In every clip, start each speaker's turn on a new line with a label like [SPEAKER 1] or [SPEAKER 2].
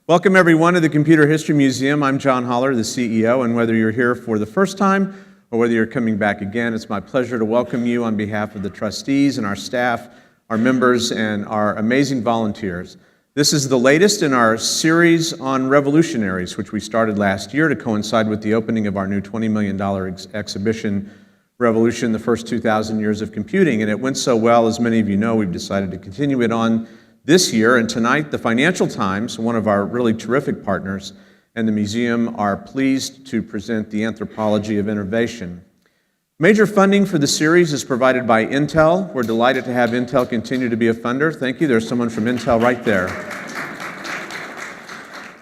[SPEAKER 1] Welcome everyone to the Computer History Museum. I'm John Holler, the CEO, and whether you're here for the first time or whether you're coming back again, it's my pleasure to welcome you on behalf of the trustees and our staff, our members, and our amazing volunteers. This is the latest in our series on revolutionaries, which we started last year to coincide with the opening of our new $20 million exhibition, Revolution, the First 2,000 Years of Computing. And it went so well, as many of you know, we've decided to continue it on this year. And tonight, the Financial Times, one of our really terrific partners, and the museum are pleased to present the Anthropology of Innovation. Major funding for the series is provided by Intel. We're delighted to have Intel continue to be a funder. Thank you. There's someone from Intel right there.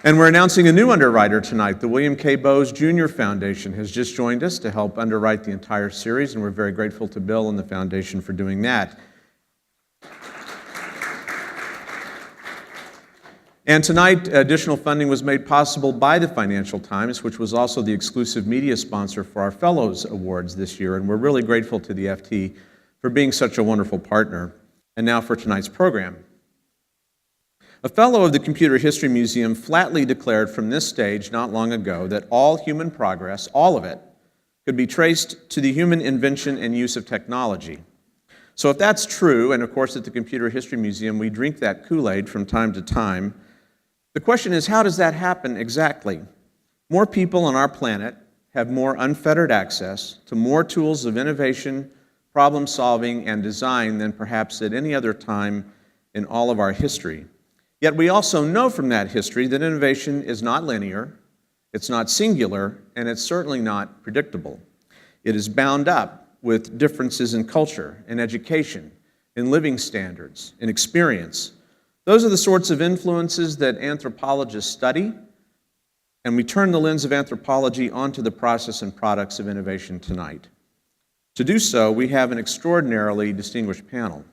[SPEAKER 1] And we're announcing a new underwriter tonight. The William K. Bowes Jr. Foundation has just joined us to help underwrite the entire series, and we're very grateful to Bill and the foundation for doing that. And tonight, additional funding was made possible by the Financial Times, which was also the exclusive media sponsor for our Fellows Awards this year, and we're really grateful to the FT for being such a wonderful partner. And now for tonight's program. A fellow of the Computer History Museum flatly declared from this stage not long ago that all human progress, all of it, could be traced to the human invention and use of technology. So if that's true, and of course at the Computer History Museum we drink that Kool-Aid from time to time, the question is, how does that happen exactly? More people on our planet have more unfettered access to more tools of innovation, problem solving, and design than perhaps at any other time in all of our history. Yet we also know from that history that innovation is not linear, it's not singular, and it's certainly not predictable. It is bound up with differences in culture, in education, in living standards, in experience. Those are the sorts of influences that anthropologists study, and we turn the lens of anthropology onto the process and products of innovation tonight. To do so, we have an extraordinarily distinguished panel.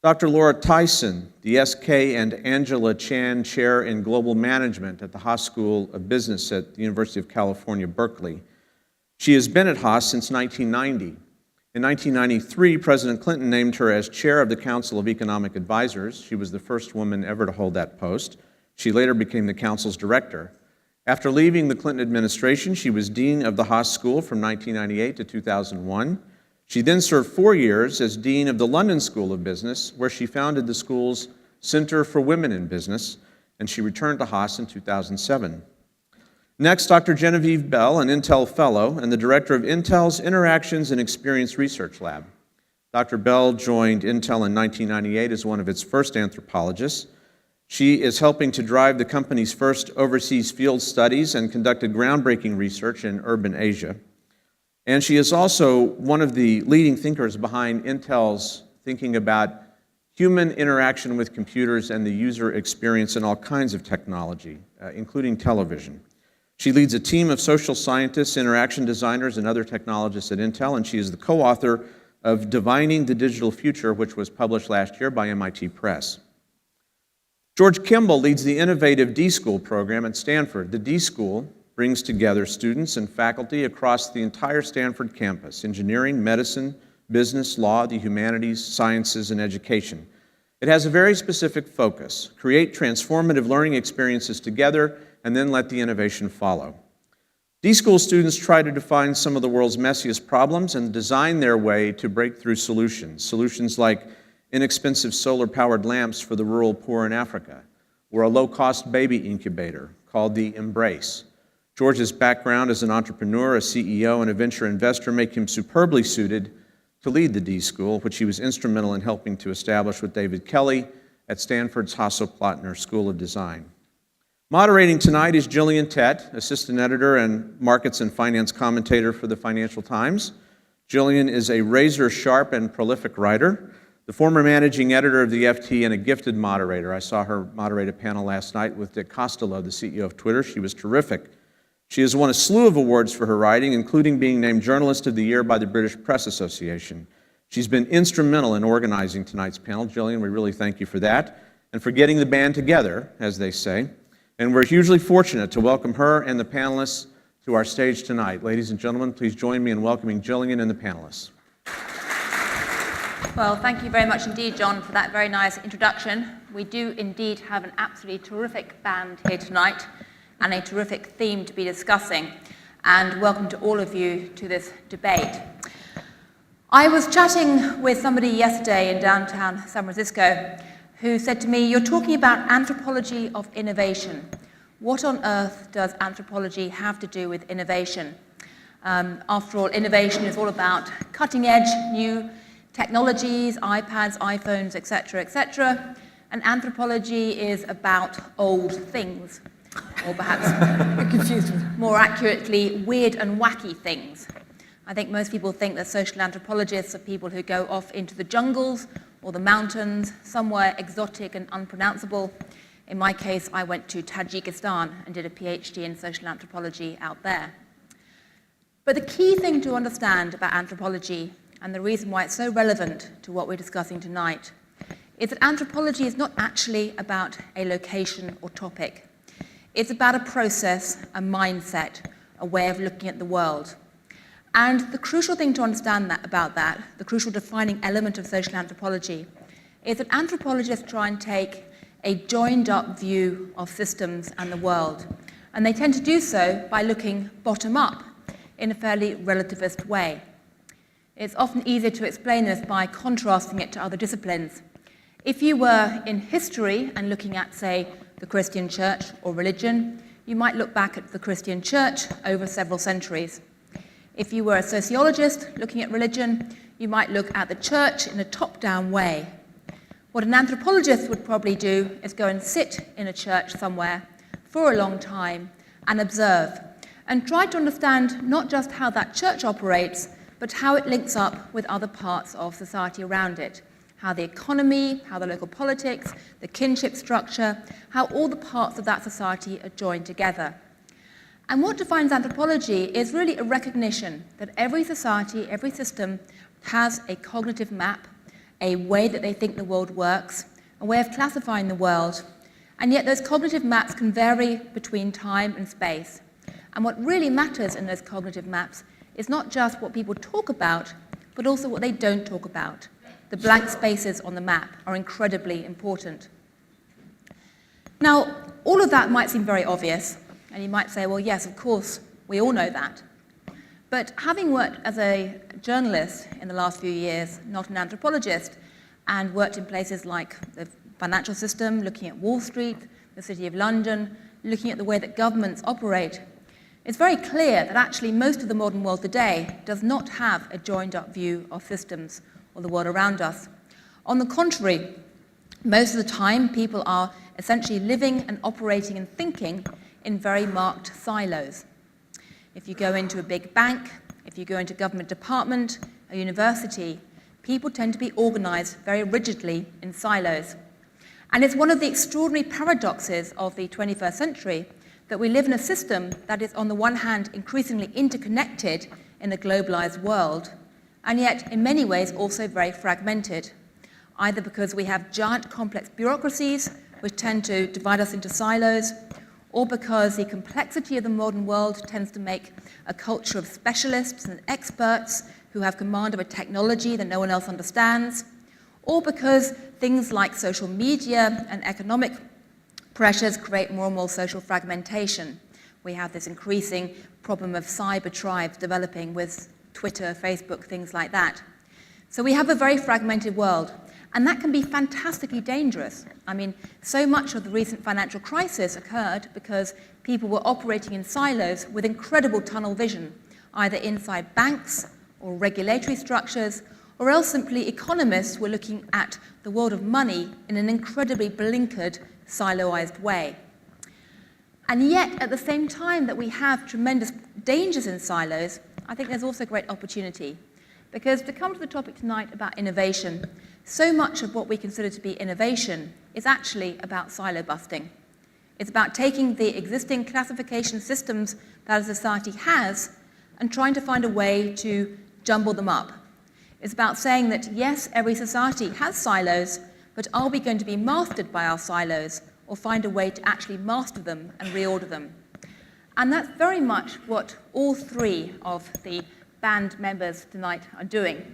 [SPEAKER 1] Dr. Laura Tyson, the SK and Angela Chan Chair in Global Management at the Haas School of Business at the University of California, Berkeley. She has been at Haas since 1990. In 1993, President Clinton named her as chair of the Council of Economic Advisors. She was the first woman ever to hold that post. She later became the council's director. After leaving the Clinton administration, she was dean of the Haas School from 1998 to 2001. She then served 4 years as dean of the London School of Business, where she founded the school's Center for Women in Business, and she returned to Haas in 2007. Next, Dr. Genevieve Bell, an Intel Fellow and the director of Intel's Interactions and Experience Research Lab. Dr. Bell joined Intel in 1998 as one of its first anthropologists. She is helping to drive the company's first overseas field studies and conducted groundbreaking research in urban Asia. And she is also one of the leading thinkers behind Intel's thinking about human interaction with computers and the user experience in all kinds of technology, including television. She leads a team of social scientists, interaction designers, and other technologists at Intel, and she is the co-author of Divining the Digital Future, which was published last year by MIT Press. George Kimball leads the innovative D-School program at Stanford. The D-School brings together students and faculty across the entire Stanford campus: engineering, medicine, business, law, the humanities, sciences, and education. It has a very specific focus: create transformative learning experiences together and then let the innovation follow. D-School students try to define some of the world's messiest problems and design their way to breakthrough solutions. Solutions like inexpensive solar-powered lamps for the rural poor in Africa, or a low-cost baby incubator called the Embrace. George's background as an entrepreneur, a CEO, and a venture investor make him superbly suited to lead the D-School, which he was instrumental in helping to establish with David Kelly at Stanford's Hasso-Plattner School of Design. Moderating tonight is Gillian Tett, assistant editor and markets and finance commentator for the Financial Times. Gillian is a razor-sharp and prolific writer, the former managing editor of the FT, and a gifted moderator. I saw her moderate a panel last night with Dick Costolo, the CEO of Twitter. She was terrific. She has won a slew of awards for her writing, including being named Journalist of the Year by the British Press Association. She's been instrumental in organizing tonight's panel. Gillian, we really thank you for that, and for getting the band together, as they say. And we're hugely fortunate to welcome her and the panelists to our stage tonight. Ladies and gentlemen, please join me in welcoming Gillian and the panelists.
[SPEAKER 2] Well, thank you very much indeed, John, for that very nice introduction. We do indeed have an absolutely terrific band here tonight and a terrific theme to be discussing. And welcome to all of you to this debate. I was chatting with somebody yesterday in downtown San Francisco who said to me, "You're talking about anthropology of innovation. What on earth does anthropology have to do with innovation?" After all, innovation is all about cutting-edge new technologies, iPads, iPhones, etc., and anthropology is about old things, or perhaps more accurately, weird and wacky things. I think most people think that social anthropologists are people who go off into the jungles or the mountains, somewhere exotic and unpronounceable. In my case, I went to Tajikistan and did a PhD in social anthropology out there. But the key thing to understand about anthropology, and the reason why it's so relevant to what we're discussing tonight, is that anthropology is not actually about a location or topic. It's about a process, a mindset, a way of looking at the world. And the crucial thing to understand about that, the crucial defining element of social anthropology, is that anthropologists try and take a joined-up view of systems and the world. And they tend to do so by looking bottom-up in a fairly relativist way. It's often easier to explain this by contrasting it to other disciplines. If you were in history and looking at, say, the Christian church or religion, you might look back at the Christian church over several centuries. If you were a sociologist looking at religion, you might look at the church in a top-down way. What an anthropologist would probably do is go and sit in a church somewhere for a long time and observe, and try to understand not just how that church operates, but how it links up with other parts of society around it. How the economy, how the local politics, the kinship structure, how all the parts of that society are joined together. And what defines anthropology is really a recognition that every society, every system has a cognitive map, a way that they think the world works, a way of classifying the world, and yet those cognitive maps can vary between time and space. And what really matters in those cognitive maps is not just what people talk about, but also what they don't talk about. The blank spaces on the map are incredibly important. Now, all of that might seem very obvious, and you might say, well, yes, of course, we all know that. But having worked as a journalist in the last few years, not an anthropologist, and worked in places like the financial system, looking at Wall Street, the City of London, looking at the way that governments operate, it's very clear that actually most of the modern world today does not have a joined-up view of systems or the world around us. On the contrary, most of the time people are essentially living and operating and thinking in very marked silos. If you go into a big bank, if you go into a government department, a university, people tend to be organized very rigidly in silos. And it's one of the extraordinary paradoxes of the 21st century that we live in a system that is, on the one hand, increasingly interconnected in a globalized world, and yet, in many ways, also very fragmented, either because we have giant complex bureaucracies which tend to divide us into silos, or because the complexity of the modern world tends to make a culture of specialists and experts who have command of a technology that no one else understands, or because things like social media and economic pressures create more and more social fragmentation. We have this increasing problem of cyber tribes developing with Twitter, Facebook, things like that. So we have a very fragmented world, and that can be fantastically dangerous. I mean, so much of the recent financial crisis occurred because people were operating in silos with incredible tunnel vision, either inside banks or regulatory structures, or else simply economists were looking at the world of money in an incredibly blinkered, siloized way. And yet, at the same time that we have tremendous dangers in silos, I think there's also great opportunity. Because to come to the topic tonight about innovation, so much of what we consider to be innovation is actually about silo busting. It's about taking the existing classification systems that a society has and trying to find a way to jumble them up. It's about saying that, yes, every society has silos, but are we going to be mastered by our silos or find a way to actually master them and reorder them? And that's very much what all three of the band members tonight are doing.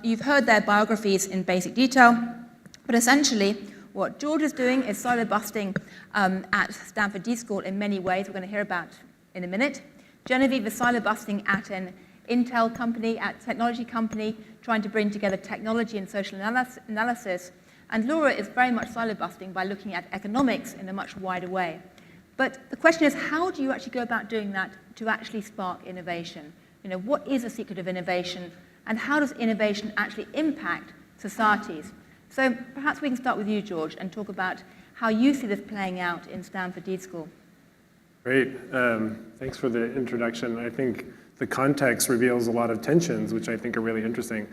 [SPEAKER 2] You've heard their biographies in basic detail, but essentially what George is doing is silo busting at Stanford D School in many ways we're going to hear about in a minute. Genevieve is silo busting at an Intel company, at a technology company, trying to bring together technology and social analysis. And Laura is very much silo busting by looking at economics in a much wider way. But the question is, how do you actually go about doing that to actually spark innovation? You know, what is the secret of innovation, and how does innovation actually impact societies? So perhaps we can start with you, George, and talk about how you see this playing out in Stanford D School.
[SPEAKER 3] Great. Thanks for the introduction. I think the context reveals a lot of tensions, which I think are really interesting.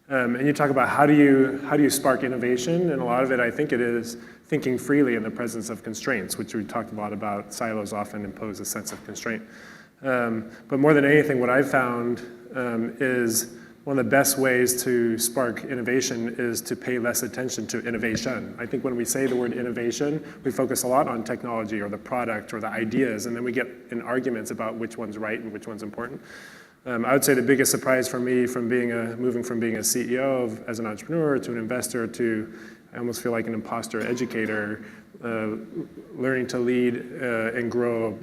[SPEAKER 3] And you talk about how do you spark innovation, and a lot of it, I think it is thinking freely in the presence of constraints, which we talked a lot about. Silos often impose a sense of constraint. But more than anything, what I've found is one of the best ways to spark innovation is to pay less attention to innovation. I think when we say the word innovation, we focus a lot on technology or the product or the ideas, and then we get in arguments about which one's right and which one's important. I would say the biggest surprise for me from moving from being a CEO as an entrepreneur to an investor to, I almost feel like an imposter educator, learning to lead and grow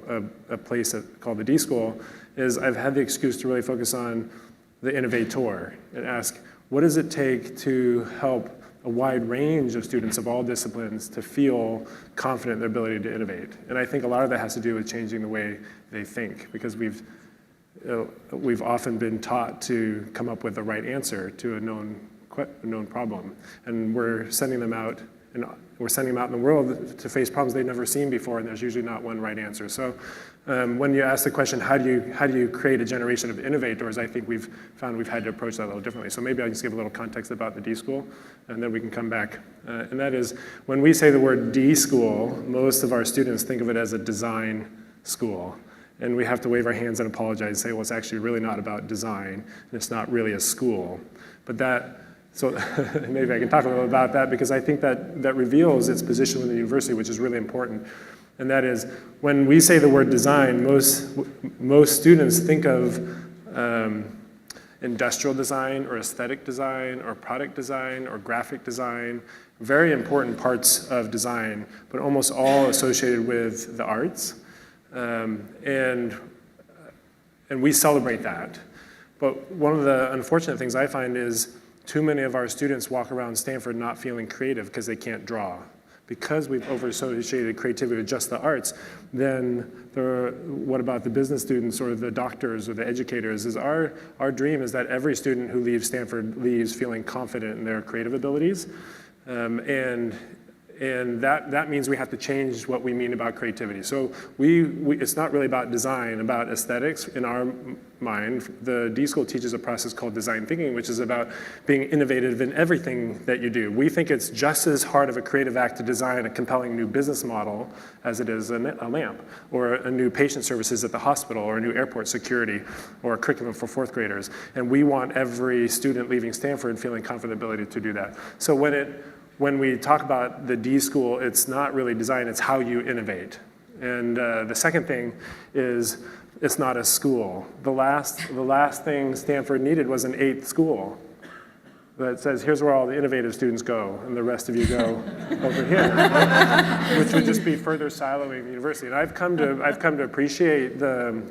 [SPEAKER 3] a place called the D School, is I've had the excuse to really focus on the innovator and ask, what does it take to help a wide range of students of all disciplines to feel confident in their ability to innovate? And I think a lot of that has to do with changing the way they think, because we've often been taught to come up with the right answer to a known problem, and we're sending them out in the world to face problems they've never seen before, and there's usually not one right answer. So when you ask the question, how do you create a generation of innovators, I think we've had to approach that a little differently. So maybe I'll just give a little context about the D School, and then we can come back. And that is, when we say the word D School, most of our students think of it as a design school. And we have to wave our hands and apologize and say, well, it's actually really not about design, and it's not really a school. But so maybe I can talk a little about that, because I think that reveals its position within the university, which is really important. And that is, when we say the word design, most students think of industrial design or aesthetic design or product design or graphic design, very important parts of design, but almost all associated with the arts. And we celebrate that. But one of the unfortunate things I find is too many of our students walk around Stanford not feeling creative because they can't draw. Because we've over-associated creativity with just the arts, then what about the business students or the doctors or the educators? Our dream is that every student who leaves Stanford leaves feeling confident in their creative abilities. And that means we have to change what we mean about creativity. So it's not really about design, about aesthetics. In our mind, the D School teaches a process called design thinking, which is about being innovative in everything that you do. We think it's just as hard of a creative act to design a compelling new business model as it is a lamp, or a new patient services at the hospital, or a new airport security, or a curriculum for fourth graders. And we want every student leaving Stanford feeling confident ability to do that. So when we talk about the D School, it's not really design, it's how you innovate. And the second thing is, it's not a school. The last thing Stanford needed was an 8th school that says, here's where all the innovative students go, and the rest of you go over here, which would just be further siloing the university. And I've come to appreciate the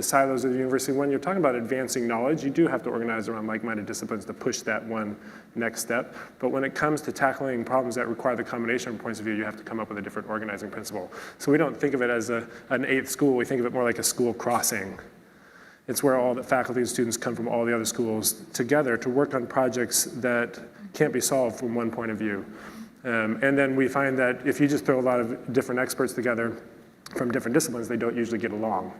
[SPEAKER 3] silos of the university. When you're talking about advancing knowledge, you do have to organize around like-minded disciplines to push that one next step. But when it comes to tackling problems that require the combination of points of view, you have to come up with a different organizing principle. So we don't think of it as an 8th school. We think of it more like a school crossing. It's where all the faculty and students come from all the other schools together to work on projects that can't be solved from one point of view. And then we find that if you just throw a lot of different experts together from different disciplines, they don't usually get along.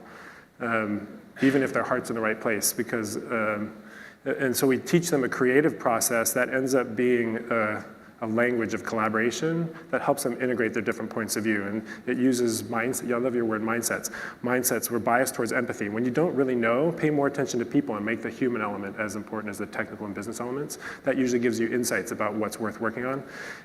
[SPEAKER 3] Even if their heart's in the right place, because, and so we teach them a creative process that ends up being a a language of collaboration that helps them integrate their different points of view. And it uses mindset. Yeah, I love your word, mindsets. Mindsets, we're biased towards empathy. When you don't really know, pay more attention to people and make the human element as important as the technical and business elements. That usually gives you insights about what's worth working on.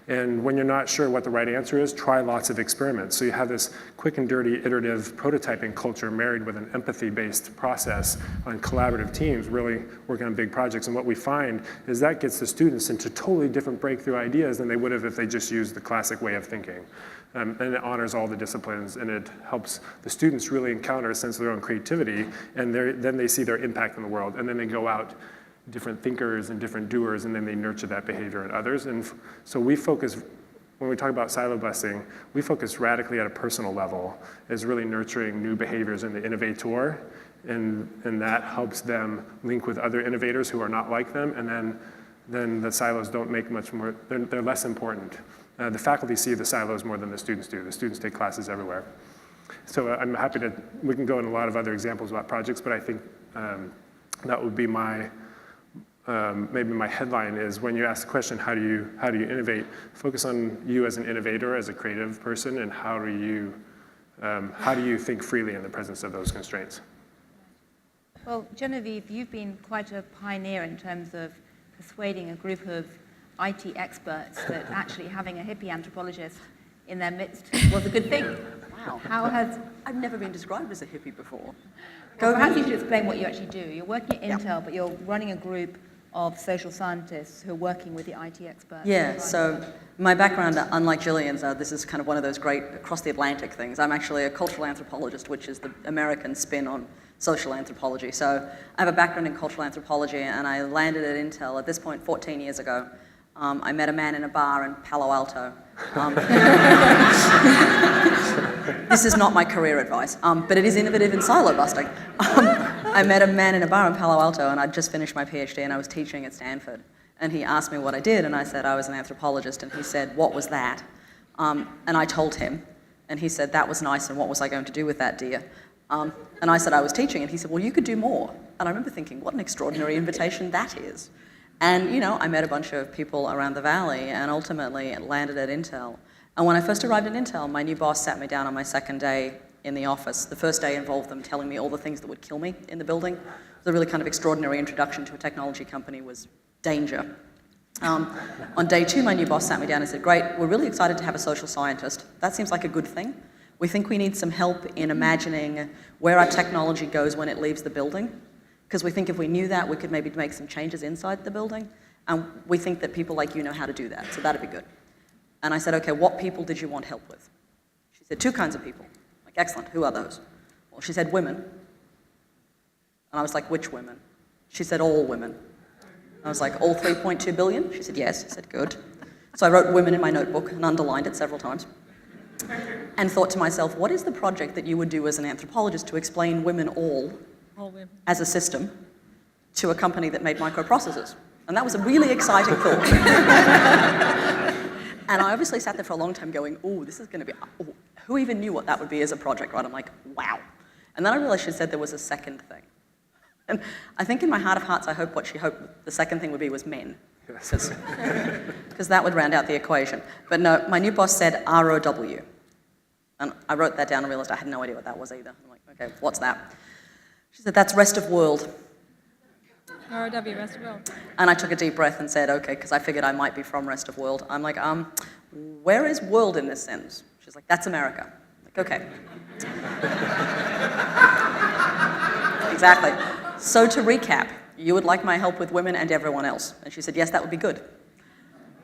[SPEAKER 3] And when you're not sure what the right answer is, try lots of experiments. So you have this quick and dirty iterative prototyping culture married with an empathy-based process on collaborative teams, really working on big projects. And what we find is that gets the students into totally different breakthrough ideas than they would have if they just used the classic way of thinking. And it honors all the disciplines, and it helps the students really encounter a sense of their own creativity, and then they see their impact in the world, and then they go out, different thinkers and different doers, and then they nurture that behavior in others. And so we focus, when we talk about silo busting, we focus radically at a personal level as really nurturing new behaviors in the innovator, and that helps them link with other innovators who are not like them, and then the silos don't make much more, they're less important. The faculty see the silos more than the students do. The students take classes everywhere. So I'm happy to, we can go in a lot of other examples about projects, but I think that would be my, maybe my headline is when you ask the question, how do you innovate, focus on you as an innovator, as a creative person, and how do you think freely in the presence of those constraints?
[SPEAKER 2] Well, Genevieve, you've been quite a pioneer in terms of persuading a group of IT experts that actually having a hippie anthropologist in their midst was a good thing.
[SPEAKER 4] Wow.
[SPEAKER 2] How has...
[SPEAKER 4] I've never been described as a hippie before.
[SPEAKER 2] Well, perhaps you should explain what you actually do. You're working at Intel, but you're running a group of social scientists who are working with the IT experts.
[SPEAKER 4] Yeah, so my background, unlike Gillian's, this is kind of one of those great across the Atlantic things. I'm actually a cultural anthropologist, which is the American spin on social anthropology. So I have a background in cultural anthropology, and I landed at Intel at this point 14 years ago. I met a man in a bar in Palo Alto. This is not my career advice, but it is innovative in silo busting. I met a man in a bar in Palo Alto, and I'd just finished my PhD, and I was teaching at Stanford. And he asked me what I did, and I said I was an anthropologist, and he said, "What was that?" And I told him, and he said, "That was nice, and what was I going to do with that, dear?" And I said I was teaching, and he said, "Well, you could do more." And I remember thinking, what an extraordinary invitation that is. And, you know, I met a bunch of people around the valley and ultimately landed at Intel. And when I first arrived at Intel, my new boss sat me down on my second day in the office. The first day involved them telling me all the things that would kill me in the building. The really kind of extraordinary introduction to a technology company was danger. On day two, my new boss sat me down and said, "Great, we're really excited to have a social scientist. That seems like a good thing. We think we need some help in imagining where our technology goes when it leaves the building. Because we think if we knew that, we could maybe make some changes inside the building. And we think that people like you know how to do that, so that'd be good." And I said, "Okay, what people did you want help with?" She said, "2 kinds of people." I'm like, "Excellent, who are those?" Well, she said, "Women." And I was like, "Which women?" She said, "All women." I was like, "All 3.2 billion?" She said, "Yes." I said, "Good." So I wrote women in my notebook and underlined it several times. And thought to myself, what is the project that you would do as an anthropologist to explain women all as a system to a company that made microprocessors? And that was a really exciting thought. And I obviously sat there for a long time going, "Oh, this is going to be, oh, who even knew what that would be as a project," right? I'm like, wow. And then I realized she said there was a second thing. And I think in my heart of hearts, I hope what she hoped the second thing would be was men. Because that would round out the equation. But no, my new boss said ROW. And I wrote that down and realized I had no idea what that was either. I'm like, okay, what's that? She said, "That's rest of world."
[SPEAKER 5] ROW, rest of world.
[SPEAKER 4] And I took a deep breath and said, okay, because I figured I might be from rest of world. I'm like, where is world in this sentence? She's like, "That's America." I'm like, okay. Exactly. So to recap, you would like my help with women and everyone else. And she said, "Yes, that would be good."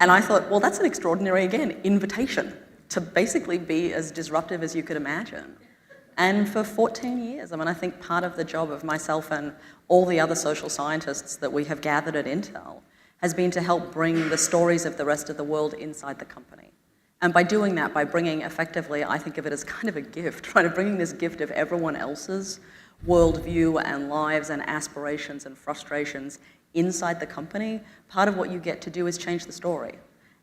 [SPEAKER 4] And I thought, well, that's an extraordinary, again, invitation to basically be as disruptive as you could imagine. And for 14 years, I mean, I think part of the job of myself and all the other social scientists that we have gathered at Intel has been to help bring the stories of the rest of the world inside the company. And by doing that, by bringing effectively, I think of it as kind of a gift, right? Of bringing this gift of everyone else's worldview and lives and aspirations and frustrations inside the company, part of what you get to do is change the story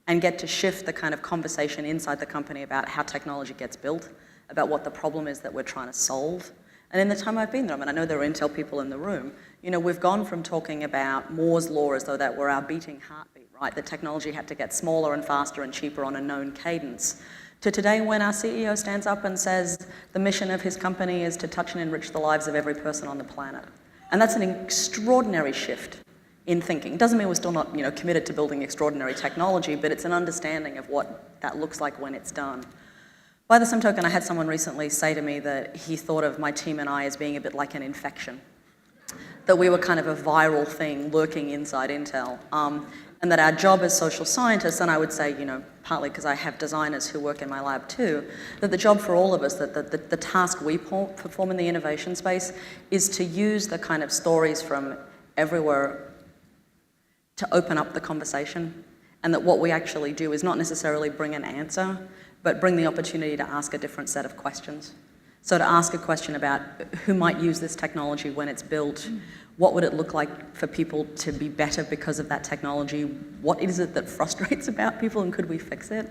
[SPEAKER 4] and get to shift the kind of conversation inside the company about how technology gets built, about what the problem is that we're trying to solve. And in the time I've been there, I mean, I know there are Intel people in the room, you know, we've gone from talking about Moore's law as though that were our beating heartbeat, right? That technology had to get smaller and faster and cheaper on a known cadence, to today when our CEO stands up and says the mission of his company is to touch and enrich the lives of every person on the planet. And that's an extraordinary shift in thinking. It doesn't mean we're still not, committed to building extraordinary technology, but it's an understanding of what that looks like when it's done. By the same token, I had someone recently say to me that he thought of my team and I as being a bit like an infection, that we were kind of a viral thing lurking inside Intel, and that our job as social scientists, and I would say, partly because I have designers who work in my lab too, that the job for all of us, that the task we perform in the innovation space is to use the kind of stories from everywhere to open up the conversation, and that what we actually do is not necessarily bring an answer, but bring the opportunity to ask a different set of questions. So to ask a question about who might use this technology when it's built, what would it look like for people to be better because of that technology? What is it that frustrates about people, and could we fix it?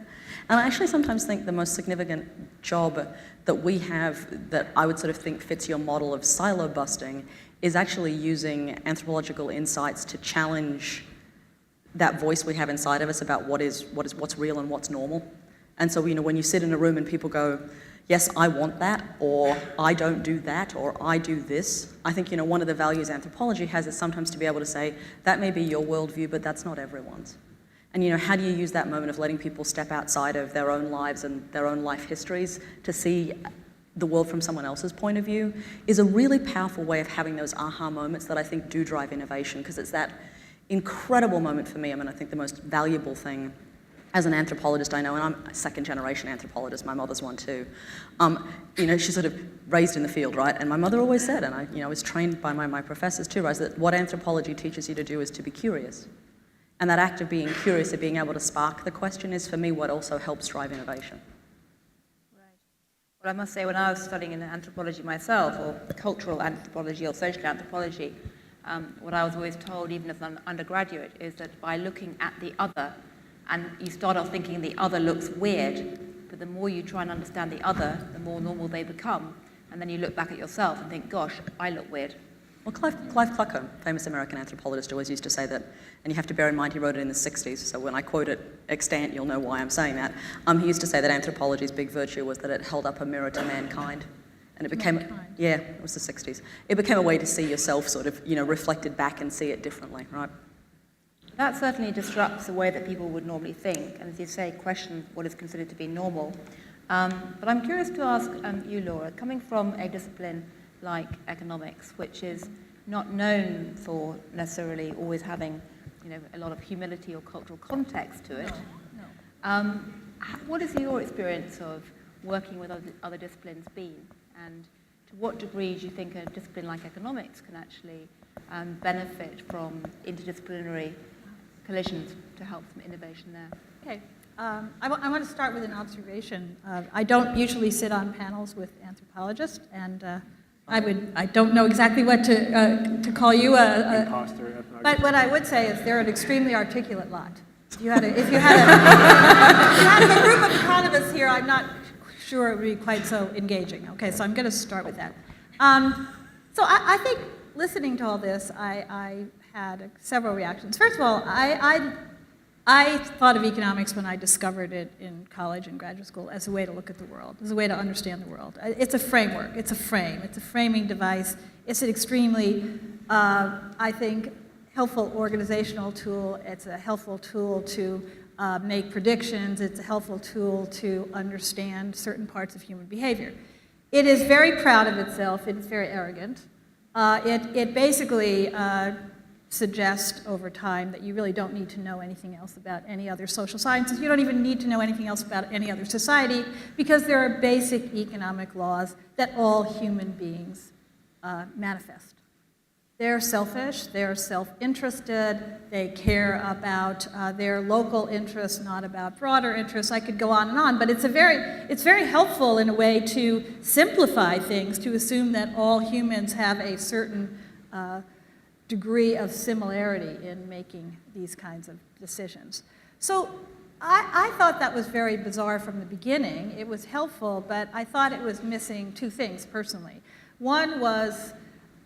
[SPEAKER 4] And I actually sometimes think the most significant job that we have that I would sort of think fits your model of silo busting is actually using anthropological insights to challenge that voice we have inside of us about what's real and what's normal. And so, when you sit in a room and people go, yes, I want that, or I don't do that, or I do this. I think, one of the values anthropology has is sometimes to be able to say, that may be your worldview, but that's not everyone's. And, how do you use that moment of letting people step outside of their own lives and their own life histories to see the world from someone else's point of view is a really powerful way of having those aha moments that I think do drive innovation, because it's that incredible moment for me. I think the most valuable thing as an anthropologist I know, and I'm a second-generation anthropologist, my mother's one too, she's sort of raised in the field, right? And my mother always said, and I was trained by my professors too, right, that what anthropology teaches you to do is to be curious. And that act of being curious, of being able to spark the question, is for me what also helps drive innovation.
[SPEAKER 2] Right. Well, I must say, when I was studying in anthropology myself, or cultural anthropology or social anthropology, what I was always told, even as an undergraduate, is that by looking at the other, and you start off thinking the other looks weird, but the more you try and understand the other, the more normal they become. And then you look back at yourself and think, gosh, I look weird.
[SPEAKER 4] Well, Clive Clucker, famous American anthropologist, always used to say that, and you have to bear in mind he wrote it in the 60s, so when I quote it extant, you'll know why I'm saying that. He used to say that anthropology's big virtue was that it held up a mirror to mankind. And it became, yeah, it was the 60s. It became a way to see yourself sort of, reflected back and see it differently, right?
[SPEAKER 2] That certainly disrupts the way that people would normally think, and as you say, question what is considered to be normal. But I'm curious to ask you, Laura, coming from a discipline like economics, which is not known for necessarily always having, a lot of humility or cultural context to it. No. What is your experience of working with other disciplines been, and to what degree do you think a discipline like economics can actually benefit from interdisciplinary collisions to help some innovation there?
[SPEAKER 5] Okay. I want to start with an observation. I don't usually sit on panels with anthropologists, and I don't know exactly what to call you
[SPEAKER 3] Imposter.
[SPEAKER 5] But what I would say is they're an extremely articulate lot. If you had a group of economists here, I'm not sure it would be quite so engaging. Okay, so I'm going to start with that. So I think listening to all this, I had several reactions. First of all, I thought of economics when I discovered it in college and graduate school as a way to look at the world, as a way to understand the world. It's a framework, it's a frame, it's a framing device. It's an extremely, I think, helpful organizational tool. It's a helpful tool to make predictions. It's a helpful tool to understand certain parts of human behavior. It is very proud of itself. It is very arrogant. It basically suggests over time that you really don't need to know anything else about any other social sciences. You don't even need to know anything else about any other society, because there are basic economic laws that all human beings manifest. They're selfish, they're self-interested, they care about their local interests, not about broader interests. I could go on, but it's very helpful in a way to simplify things, to assume that all humans have a certain degree of similarity in making these kinds of decisions. So I thought that was very bizarre from the beginning. It was helpful, but I thought it was missing two things personally. One was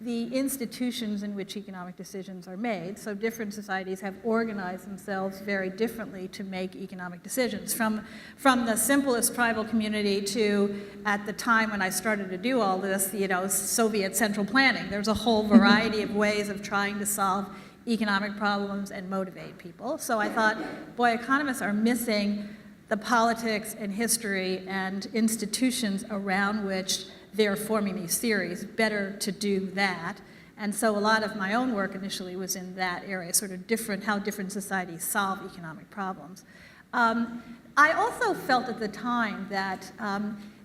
[SPEAKER 5] the institutions in which economic decisions are made. So different societies have organized themselves very differently to make economic decisions. From the simplest tribal community to, at the time when I started to do all this, Soviet central planning. There's a whole variety of ways of trying to solve economic problems and motivate people. So I thought, boy, economists are missing the politics and history and institutions around which they're forming these theories. Better to do that. And so a lot of my own work initially was in that area, sort of how different societies solve economic problems. I also felt at the time that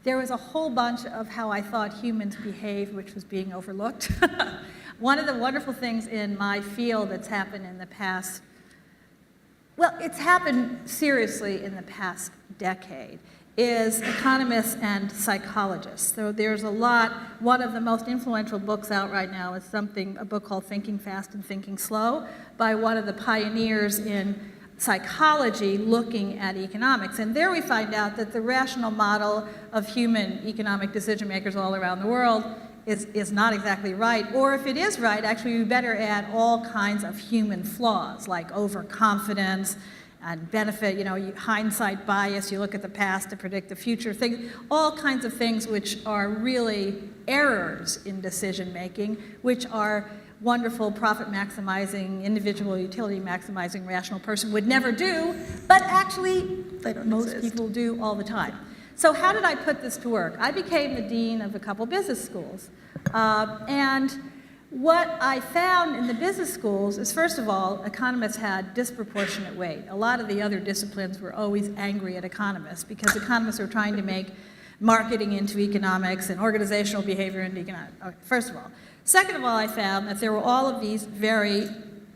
[SPEAKER 5] there was a whole bunch of how I thought humans behave, which was being overlooked. One of the wonderful things in my field that's happened in the past, well, it's happened seriously in the past decade, is economists and psychologists. So there's a lot. One of the most influential books out right now is a book called Thinking Fast and Thinking Slow by one of the pioneers in psychology looking at economics. And there we find out that the rational model of human economic decision makers all around the world is not exactly right. Or if it is right, actually we better add all kinds of human flaws like overconfidence, and benefit, hindsight bias, you look at the past to predict the future, all kinds of things which are really errors in decision making, which are wonderful profit maximizing, individual utility maximizing rational person would never do, but actually most people do all the time. So how did I put this to work? I became the dean of a couple business schools. And what I found in the business schools is, first of all, economists had disproportionate weight. A lot of the other disciplines were always angry at economists because economists were trying to make marketing into economics and organizational behavior into economics, first of all. Second of all, I found that there were all of these very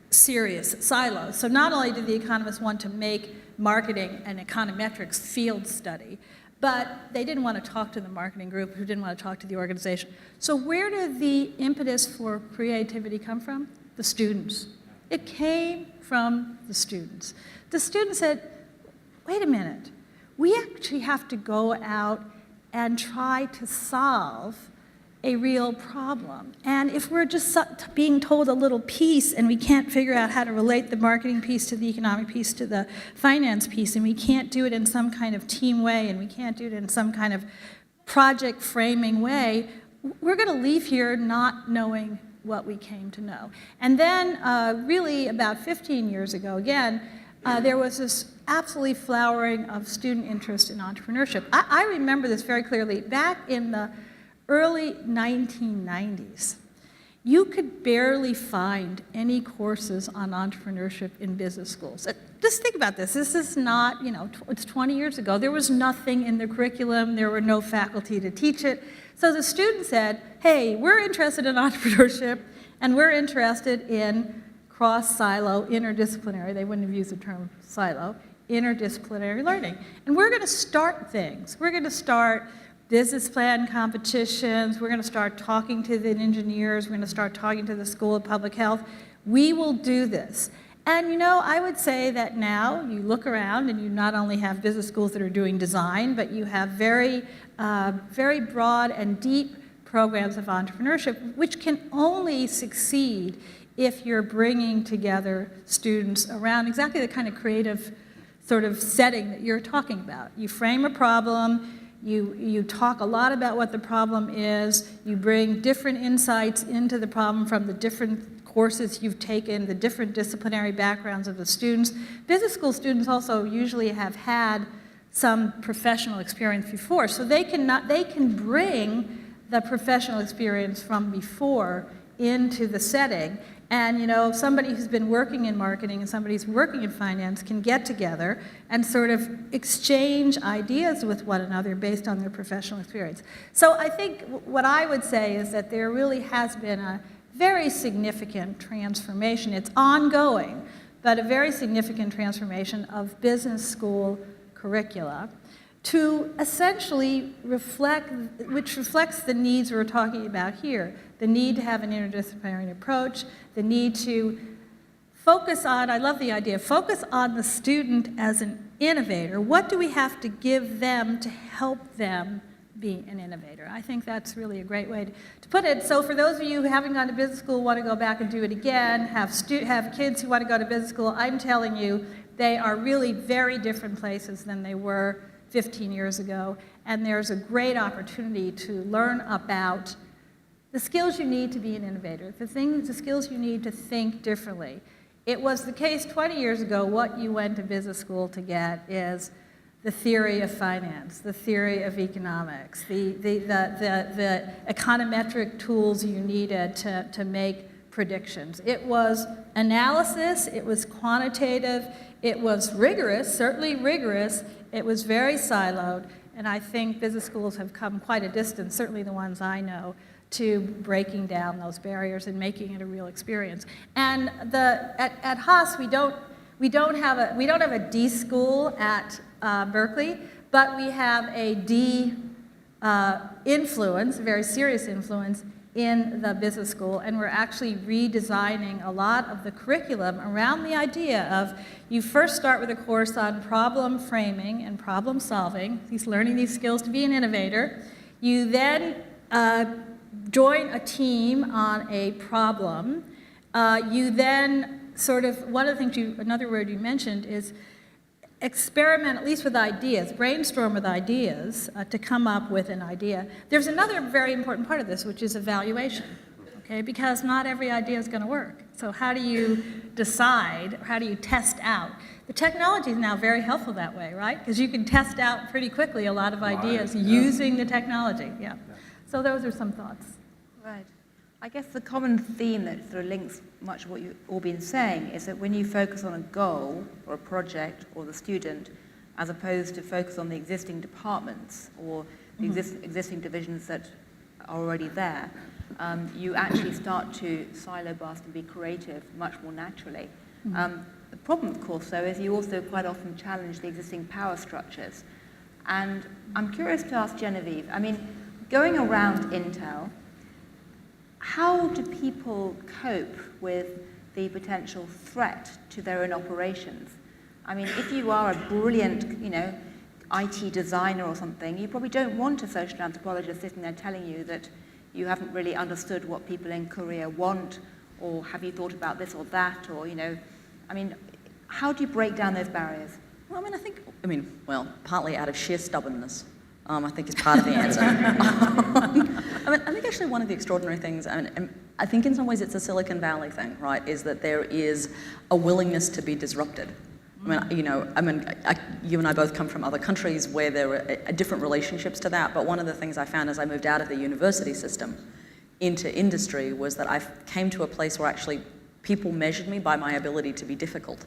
[SPEAKER 5] serious silos. So not only did the economists want to make marketing an econometrics field study, but they didn't want to talk to the marketing group, who didn't want to talk to the organization. So where did the impetus for creativity come from? The students. It came from the students. The students said, wait a minute, we actually have to go out and try to solve a real problem. And if we're just being told a little piece and we can't figure out how to relate the marketing piece to the economic piece to the finance piece, and we can't do it in some kind of team way, and we can't do it in some kind of project framing way, we're going to leave here not knowing what we came to know. And then really about 15 years ago, again, there was this absolutely flowering of student interest in entrepreneurship. I remember this very clearly. Back in the early 1990s, you could barely find any courses on entrepreneurship in business schools. Just think about this. This is not, it's 20 years ago. There was nothing in the curriculum. There were no faculty to teach it. So the students said, hey, we're interested in entrepreneurship, and we're interested in cross-silo, interdisciplinary, they wouldn't have used the term silo, interdisciplinary learning. And we're going to start things. We're going to start business plan competitions. We're going to start talking to the engineers. We're going to start talking to the School of Public Health. We will do this. And I would say that now you look around and you not only have business schools that are doing design, but you have very, very broad and deep programs of entrepreneurship, which can only succeed if you're bringing together students around exactly the kind of creative sort of setting that you're talking about. You frame a problem. You talk a lot about what the problem is. You bring different insights into the problem from the different courses you've taken, the different disciplinary backgrounds of the students. Business school students also usually have had some professional experience before, so they can bring the professional experience from before into the setting. And somebody who's been working in marketing and somebody who's working in finance can get together and sort of exchange ideas with one another based on their professional experience. So I think what I would say is that there really has been a very significant transformation. It's ongoing, but a very significant transformation of business school curricula to essentially which reflects the needs we're talking about here. The need to have an interdisciplinary approach, the need to focus on, I love the idea, focus on the student as an innovator. What do we have to give them to help them be an innovator. I think that's really a great way to put it. So for those of you who haven't gone to business school, want to go back and do it again, have kids who want to go to business school, I'm telling you, they are really very different places than they were 15 years ago. And there's a great opportunity to learn about the skills you need to be an innovator, the skills you need to think differently. It was the case 20 years ago, what you went to business school to get is the theory of finance, the theory of economics, the econometric tools you needed to make predictions. It was analysis, it was quantitative, it was rigorous, certainly rigorous, it was very siloed, and I think business schools have come quite a distance, certainly the ones I know, to breaking down those barriers and making it a real experience. And at Haas, we don't have a D school at Berkeley, but we have a D influence, a very serious influence in the business school, and we're actually redesigning a lot of the curriculum around the idea of you first start with a course on problem framing and problem solving, learning these skills to be an innovator. You then join a team on a problem. You then sort of, one of the things another word you mentioned is experiment, at least with ideas, brainstorm with ideas to come up with an idea. There's another very important part of this, which is evaluation, okay? Because not every idea is going to work. So how do you decide, how do you test out? The technology is now very helpful that way, right? Because you can test out pretty quickly a lot of ideas using the technology, yeah. So those are some thoughts.
[SPEAKER 2] Right. I guess the common theme that sort of links much of what you've all been saying is that when you focus on a goal or a project or the student, as opposed to focus on the existing departments or the existing divisions that are already there, you actually start to silo bust and be creative much more naturally. The problem, of course, though, is you also quite often challenge the existing power structures. And I'm curious to ask Genevieve, I mean, going around Intel, how do people cope with the potential threat to their own operations? I mean, if you are a brilliant, IT designer or something, you probably don't want a social anthropologist sitting there telling you that you haven't really understood what people in Korea want, or have you thought about this or that, or, I mean, how do you break down those barriers?
[SPEAKER 4] Well, well, partly out of sheer stubbornness. I think is part of the answer. I think actually one of the extraordinary things, I think in some ways it's a Silicon Valley thing, right, is that there is a willingness to be disrupted. You and I both come from other countries where there are different relationships to that, but one of the things I found as I moved out of the university system into industry was that I came to a place where actually people measured me by my ability to be difficult.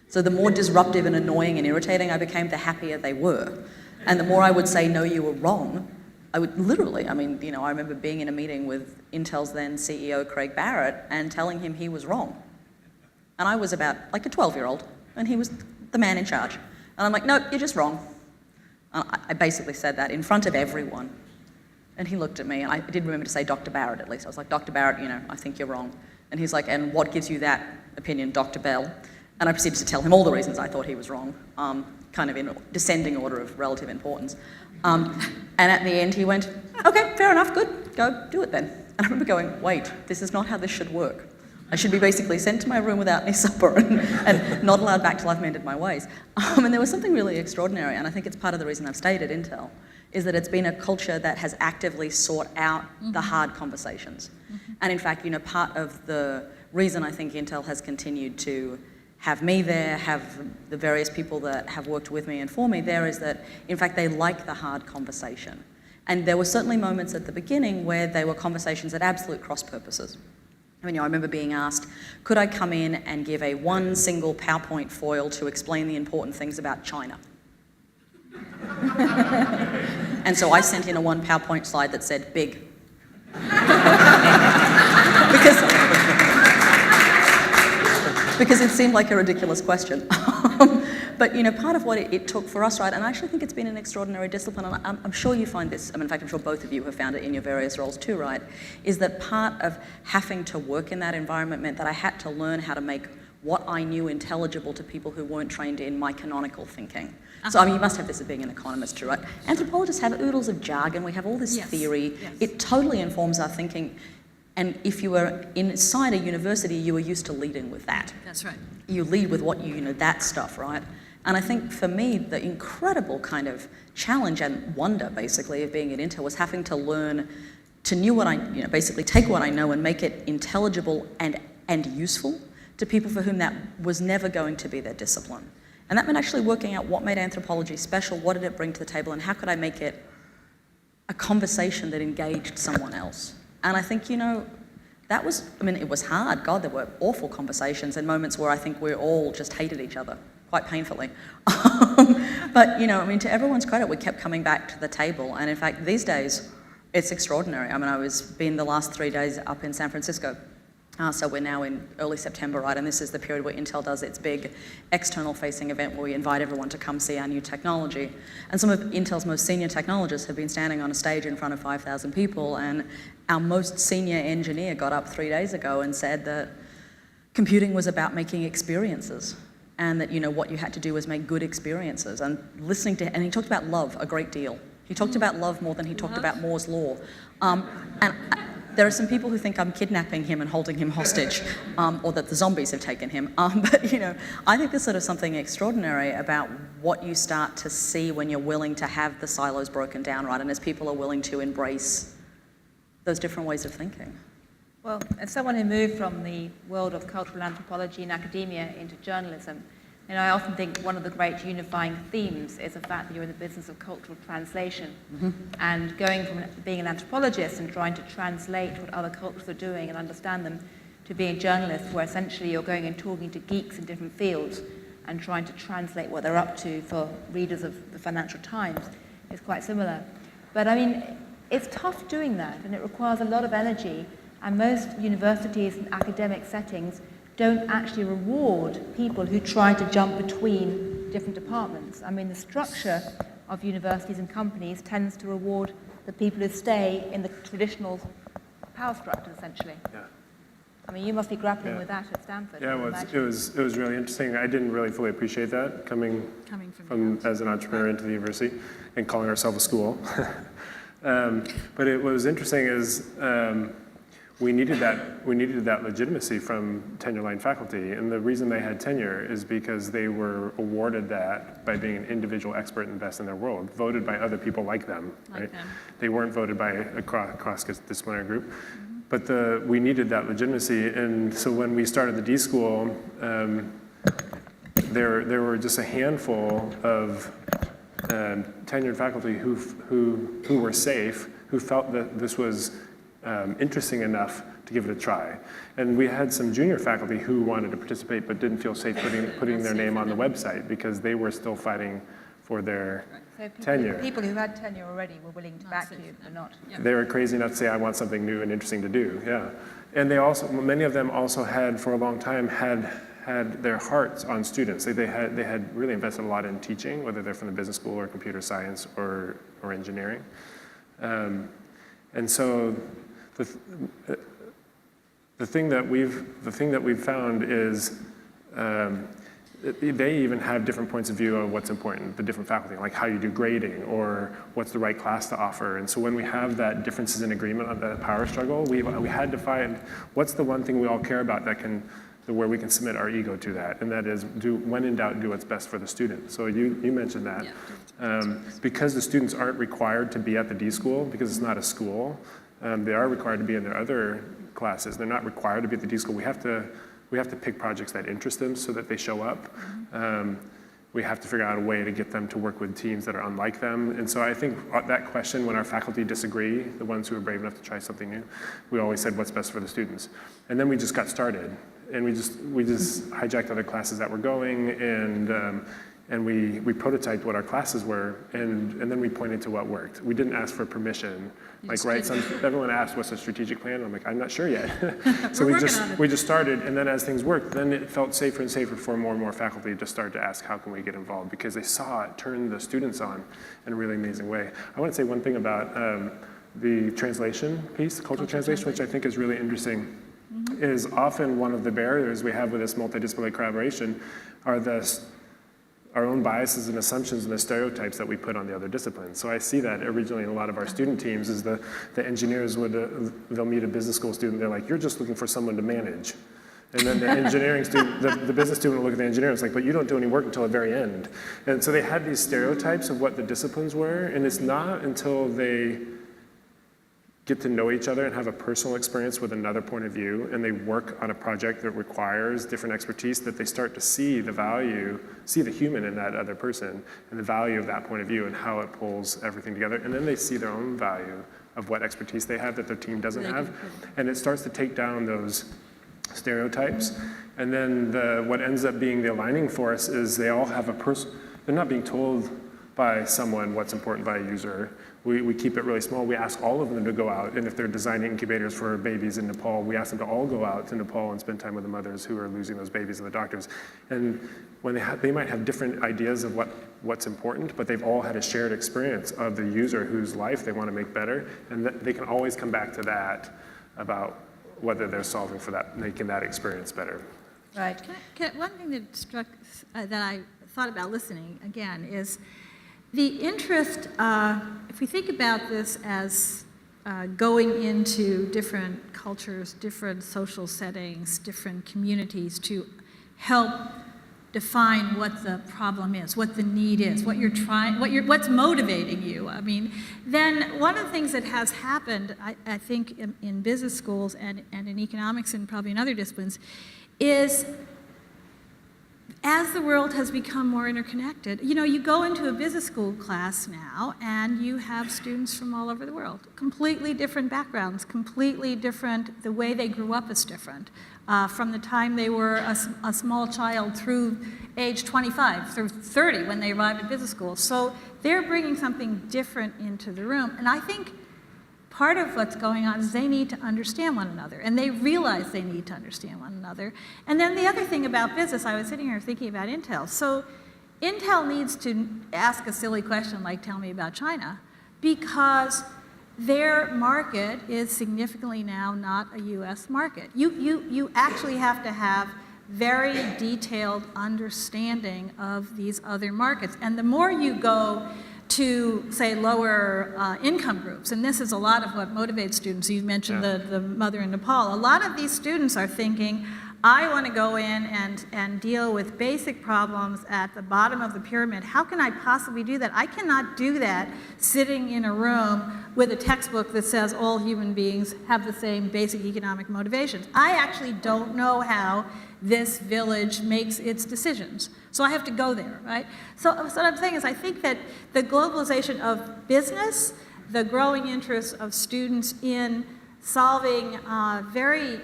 [SPEAKER 4] So the more disruptive and annoying and irritating I became, the happier they were. And the more I would say, no, you were wrong, I would literally, I remember being in a meeting with Intel's then CEO, Craig Barrett, and telling him he was wrong. And I was about like a 12-year-old, and he was the man in charge. And I'm like, no, you're just wrong. And I basically said that in front of everyone. And he looked at me, and I did remember to say Dr. Barrett at least. I was like, Dr. Barrett, I think you're wrong. And he's like, and what gives you that opinion, Dr. Bell? And I proceeded to tell him all the reasons I thought he was wrong. Kind of in descending order of relative importance. And at the end he went, okay, fair enough, good, go do it then. And I remember going, wait, this is not how this should work. I should be basically sent to my room without any supper and not allowed back till I've mended my ways. And there was something really extraordinary, and I think it's part of the reason I've stayed at Intel, is that it's been a culture that has actively sought out the hard conversations. And in fact, part of the reason I think Intel has continued to have me there, have the various people that have worked with me and for me there, is that, in fact, they like the hard conversation. And there were certainly moments at the beginning where they were conversations at absolute cross purposes. I remember being asked, could I come in and give one single PowerPoint foil to explain the important things about China? And so I sent in one PowerPoint slide that said, big. Because it seemed like a ridiculous question. But part of what it took for us, right, and I actually think it's been an extraordinary discipline, and I'm sure you find this, in fact, I'm sure both of you have found it in your various roles too, right, is that part of having to work in that environment meant that I had to learn how to make what I knew intelligible to people who weren't trained in my canonical thinking. So, I mean, you must have this as being an economist too, right? Anthropologists have oodles of jargon, we have all this theory.
[SPEAKER 5] Yes.
[SPEAKER 4] It totally informs our thinking. And if you were inside a university, you were used to leading with that.
[SPEAKER 5] That's right.
[SPEAKER 4] You lead with what you know, that stuff, right? And I think for me, the incredible kind of challenge and wonder, basically, of being at Intel was having to learn to basically take what I know and make it intelligible and useful to people for whom that was never going to be their discipline. And that meant actually working out what made anthropology special, what did it bring to the table, and how could I make it a conversation that engaged someone else. And I think, that was, it was hard. God, there were awful conversations and moments where I think we all just hated each other, quite painfully. But, to everyone's credit, we kept coming back to the table. And in fact, these days, it's extraordinary. I was been the last 3 days up in San Francisco. So we're now in early September, right? And this is the period where Intel does its big external-facing event where we invite everyone to come see our new technology. And some of Intel's most senior technologists have been standing on a stage in front of 5,000 people, and our most senior engineer got up 3 days ago and said that computing was about making experiences, and that what you had to do was make good experiences. And and he talked about love a great deal. He talked about love more than he talked about Moore's law. There are some people who think I'm kidnapping him and holding him hostage, or that the zombies have taken him. But I think there's sort of something extraordinary about what you start to see when you're willing to have the silos broken down, right? And as people are willing to embrace those different ways of thinking.
[SPEAKER 2] Well, as someone who moved from the world of cultural anthropology and academia into journalism, I often think one of the great unifying themes is the fact that you're in the business of cultural translation. And going from being an anthropologist and trying to translate what other cultures are doing and understand them to being a journalist where essentially you're going and talking to geeks in different fields and trying to translate what they're up to for readers of the Financial Times is quite similar. But it's tough doing that, and it requires a lot of energy, and most universities and academic settings don't actually reward people who try to jump between different departments. The structure of universities and companies tends to reward the people who stay in the traditional power structure, essentially.
[SPEAKER 3] Yeah.
[SPEAKER 2] You must be grappling with that at Stanford.
[SPEAKER 3] Yeah, well, it was really interesting. I didn't really fully appreciate that, coming from as an entrepreneur into the university and calling ourselves a school. But what was interesting is we needed that legitimacy from tenure-line faculty, and the reason they had tenure is because they were awarded that by being an individual expert and best in their world, voted by other people like them, right? They weren't voted by a cross-disciplinary group, but we needed that legitimacy, and so when we started the D School, there were just a handful of tenured faculty who were safe, who felt that this was interesting enough to give it a try. And we had some junior faculty who wanted to participate but didn't feel safe putting their name on the website because they were still fighting for their tenure.
[SPEAKER 2] People who had tenure already were willing to back you, but not.
[SPEAKER 3] They were crazy enough to say, I want something new and interesting to do, yeah. And many of them also had, for a long time, had their hearts on students. They had really invested a lot in teaching, whether they're from the business school or computer science or engineering. And so the thing that we've found is they even have different points of view of what's important, the different faculty, like how you do grading or what's the right class to offer. And so when we have that differences in agreement on that power struggle, we had to find what's the one thing we all care about where we can submit our ego to that, and that is when in doubt, do what's best for the student. So you mentioned that. Because the students aren't required to be at the D School, because it's not a school, they are required to be in their other classes. They're not required to be at the D School. We have to pick projects that interest them so that they show up. We have to figure out a way to get them to work with teams that are unlike them. And so I think that question, when our faculty disagree, the ones who are brave enough to try something new, we always said what's best for the students. And then we just got started. And we just hijacked other classes that were going, and we prototyped what our classes were, and then we pointed to what worked. We didn't ask for permission. Everyone asked, what's the strategic plan? I'm like, I'm not sure yet. So we just started, and then as things worked, then it felt safer and safer for more and more faculty to start to ask, how can we get involved? Because they saw it turn the students on in a really amazing way. I want to say one thing about the translation piece, the cultural translation, which I think is really interesting. is often one of the barriers we have with this multidisciplinary collaboration are our own biases and assumptions and the stereotypes that we put on the other disciplines. So I see that originally in a lot of our student teams is the engineers they'll meet a business school student, they're like, you're just looking for someone to manage. And then the engineering student, the business student will look at the engineer and it's like, but you don't do any work until the very end. And so they had these stereotypes of what the disciplines were, and it's not until they get to know each other and have a personal experience with another point of view, and they work on a project that requires different expertise, that they start to see the value, see the human in that other person, and the value of that point of view and how it pulls everything together. And then they see their own value of what expertise they have that their team doesn't have. And it starts to take down those stereotypes. And then what ends up being the aligning force is they all have they're not being told by someone what's important by a user. We keep it really small. We ask all of them to go out, and if they're designing incubators for babies in Nepal, we ask them to all go out to Nepal and spend time with the mothers who are losing those babies and the doctors. And when they might have different ideas of what's important, but they've all had a shared experience of the user whose life they want to make better, and they can always come back to that about whether they're solving for that, making that experience better.
[SPEAKER 2] Right.
[SPEAKER 5] One thing that struck, that I thought about listening again is the interest, if we think about this as going into different cultures, different social settings, different communities to help define what the problem is, what the need is, what's motivating you. I mean, then one of the things that has happened, I think, in business schools and in economics and probably in other disciplines, is as the world has become more interconnected, you go into a business school class now and you have students from all over the world, completely different backgrounds, completely different, the way they grew up is different. From the time they were a small child through age 25, through 30 when they arrive at business school. So they're bringing something different into the room. And I think part of what's going on is they need to understand one another, and they realize they need to understand one another. And then the other thing about business, I was sitting here thinking about Intel. So Intel needs to ask a silly question like, tell me about China, because their market is significantly now not a US market. You actually have to have very detailed understanding of these other markets. And the more you go to, say, lower income groups, and this is a lot of what motivates students. You mentioned the mother in Nepal. A lot of these students are thinking, I want to go in and deal with basic problems at the bottom of the pyramid. How can I possibly do that? I cannot do that sitting in a room with a textbook that says all human beings have the same basic economic motivations. I actually don't know how this village makes its decisions. So I have to go there, right? So what I'm saying is I think that the globalization of business, the growing interest of students in solving very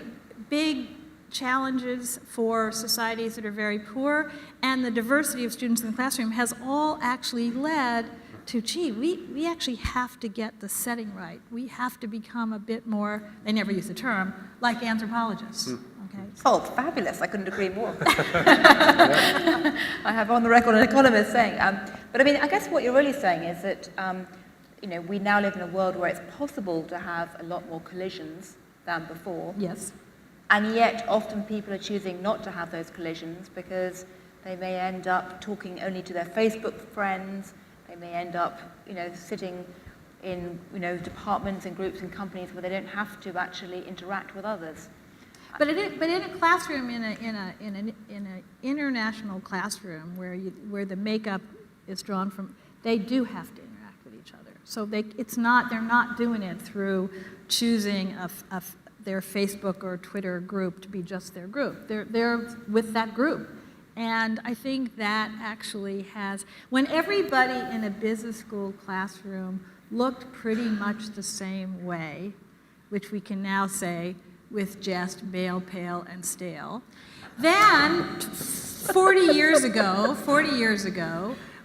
[SPEAKER 5] big challenges for societies that are very poor, and the diversity of students in the classroom has all actually led to, gee, we actually have to get the setting right. We have to become a bit more, they never use the term, like anthropologists. Okay.
[SPEAKER 2] Oh, fabulous. I couldn't agree more. I have on the record an economist saying. But I mean, I guess what you're really saying is that we now live in a world where it's possible to have a lot more collisions than before.
[SPEAKER 5] Yes.
[SPEAKER 2] And yet, often people are choosing not to have those collisions because they may end up talking only to their Facebook friends. They may end up, sitting in, departments and groups and companies where they don't have to actually interact with others.
[SPEAKER 5] But in a classroom, in an international classroom where the makeup is drawn from, they do have to interact with each other. So they're not doing it through choosing their Facebook or Twitter group to be just their group. They're with that group. And I think that actually when everybody in a business school classroom looked pretty much the same way, which we can now say with just male, pale, and stale, then 40 years ago,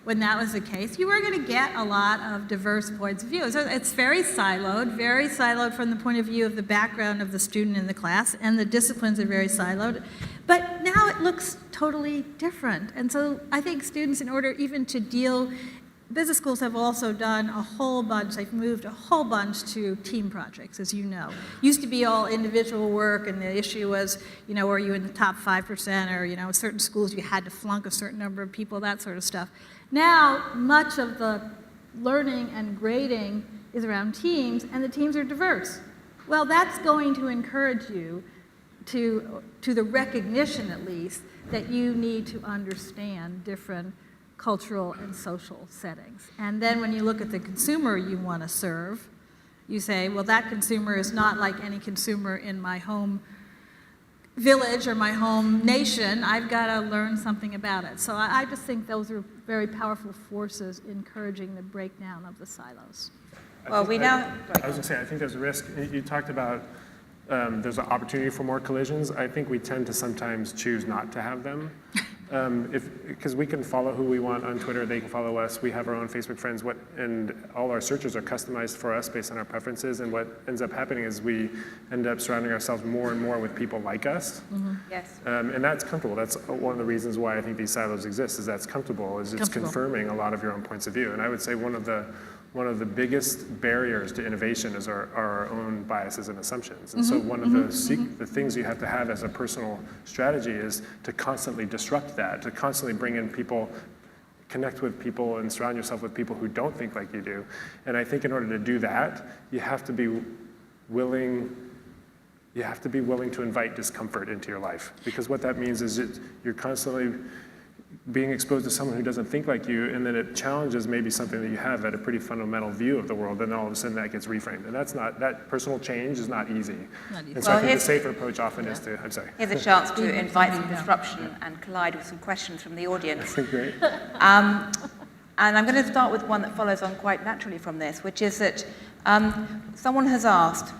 [SPEAKER 5] when that was the case, you were going to get a lot of diverse points of view. So it's very siloed from the point of view of the background of the student in the class, and the disciplines are very siloed. But now it looks totally different. And so I think students, in order even to deal business schools have also done a whole bunch, they've moved a whole bunch to team projects, as you know. Used to be all individual work, and the issue was, were you in the top 5%, or, certain schools you had to flunk a certain number of people, that sort of stuff. Now, much of the learning and grading is around teams, and the teams are diverse. Well, that's going to encourage you to the recognition, at least, that you need to understand different cultural and social settings. And then when you look at the consumer you want to serve, you say, well, that consumer is not like any consumer in my home village or my home nation. I've got to learn something about it. So I just think those are very powerful forces encouraging the breakdown of the silos.
[SPEAKER 2] Well, we now...
[SPEAKER 3] I was going to say, I think there's a risk. You talked about there's an opportunity for more collisions. I think we tend to sometimes choose not to have them. Because we can follow who we want on Twitter, they can follow us, we have our own Facebook friends, and all our searches are customized for us based on our preferences, and what ends up happening is we end up surrounding ourselves more and more with people like us.
[SPEAKER 2] Mm-hmm. Yes.
[SPEAKER 3] And that's comfortable. That's one of the reasons why I think these silos exist, is that's comfortable, is it's confirming a lot of your own points of view. And I would say one of the biggest barriers to innovation is our own biases and assumptions. And so one of the things you have to have as a personal strategy is to constantly disrupt that, to constantly bring in people, connect with people, and surround yourself with people who don't think like you do. And I think in order to do that, you have to be willing to invite discomfort into your life. Because what that means is you're constantly being exposed to someone who doesn't think like you, and then it challenges maybe something that you have at a pretty fundamental view of the world, and all of a sudden that gets reframed. And that personal change is not easy. And so I think the safer approach often is to, I'm sorry.
[SPEAKER 2] Here's a chance to invite some disruption and collide with some questions from the audience.
[SPEAKER 3] Great.
[SPEAKER 2] And I'm going to start with one that follows on quite naturally from this, which is that someone has asked,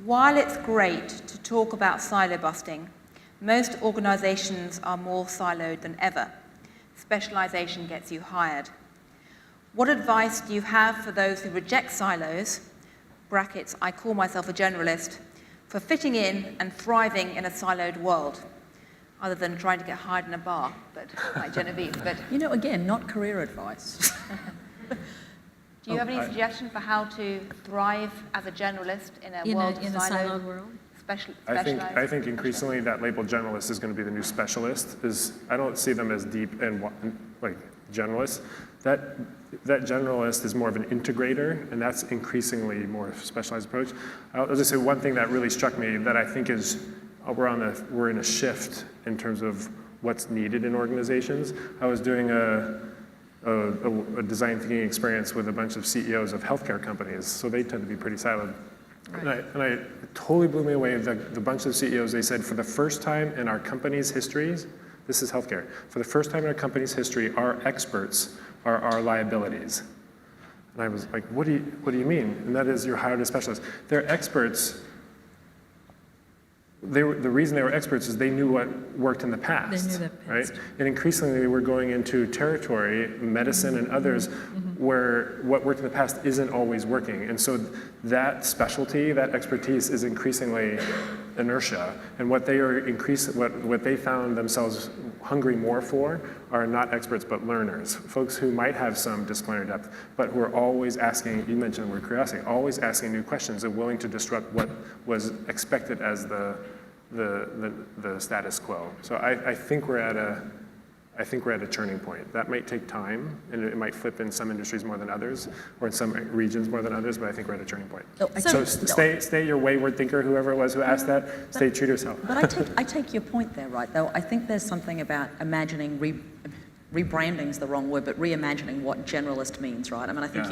[SPEAKER 2] while it's great to talk about silo busting, most organizations are more siloed than ever. Specialization gets you hired. What advice do you have for those who reject silos, brackets, I call myself a generalist, for fitting in and thriving in a siloed world, other than trying to get hired in a bar, but like Genevieve, but...
[SPEAKER 4] Again, not career advice.
[SPEAKER 2] Do you have any suggestion for how to thrive as a generalist in a world of
[SPEAKER 5] in a siloed world?
[SPEAKER 3] I think increasingly that label generalist is going to be the new specialist. I don't see them as deep and like generalists. That generalist is more of an integrator, and that's increasingly more specialized approach. I'll just say one thing that really struck me that I think is we're in a shift in terms of what's needed in organizations. I was doing a design thinking experience with a bunch of CEOs of healthcare companies, so they tend to be pretty siloed. Right. And I totally blew me away, the bunch of CEOs, they said, for the first time in our company's histories, this is healthcare, for the first time in our company's history, our experts are our liabilities. And I was like, what do you mean? And that is, you're hired as specialists. They're experts. The reason they were experts is they knew what worked in the past.
[SPEAKER 5] They knew the past.
[SPEAKER 3] Right? And increasingly, we're going into territory, medicine and others, where what worked in the past isn't always working. And so that specialty, that expertise is increasingly inertia. And what they found themselves hungry more for are not experts, but learners. Folks who might have some disciplinary depth, but who are always asking, you mentioned the word curiosity, always asking new questions and willing to disrupt what was expected as the status quo. So I think we're at a turning point. That might take time, and it might flip in some industries more than others, or in some regions more than others, but I think we're at a turning point. So stay your wayward thinker, whoever it was who asked that, stay true to yourself.
[SPEAKER 4] But I take your point there, right, though. I think there's something about imagining, rebranding's the wrong word, but reimagining what generalist means, right? I mean, I think,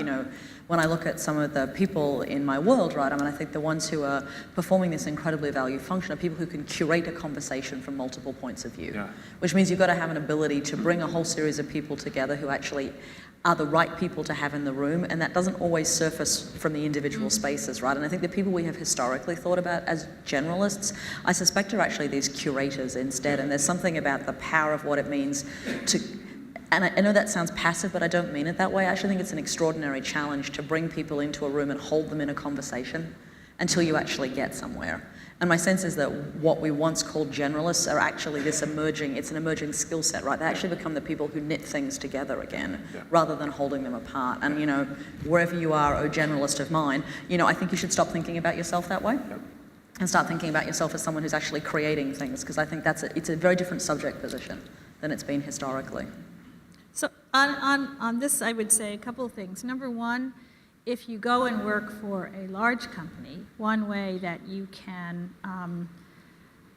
[SPEAKER 4] when I look at some of the people in my world, right, I mean, I think the ones who are performing this incredibly valued function are people who can curate a conversation from multiple points of view, which means you've got to have an ability to bring a whole series of people together who actually are the right people to have in the room, and that doesn't always surface from the individual spaces, right? And I think the people we have historically thought about as generalists, I suspect are actually these curators instead, and there's something about the power of what it means to, and I know that sounds passive, but I don't mean it that way. I actually think it's an extraordinary challenge to bring people into a room and hold them in a conversation until you actually get somewhere. And my sense is that what we once called generalists are actually it's an emerging skill set, right? They actually become the people who knit things together again, rather than holding them apart. And, wherever you are, oh generalist of mine, I think you should stop thinking about yourself that way. And start thinking about yourself as someone who's actually creating things, because I think it's a very different subject position than it's been historically.
[SPEAKER 5] So on this, I would say a couple of things. Number one, if you go and work for a large company, one way that you can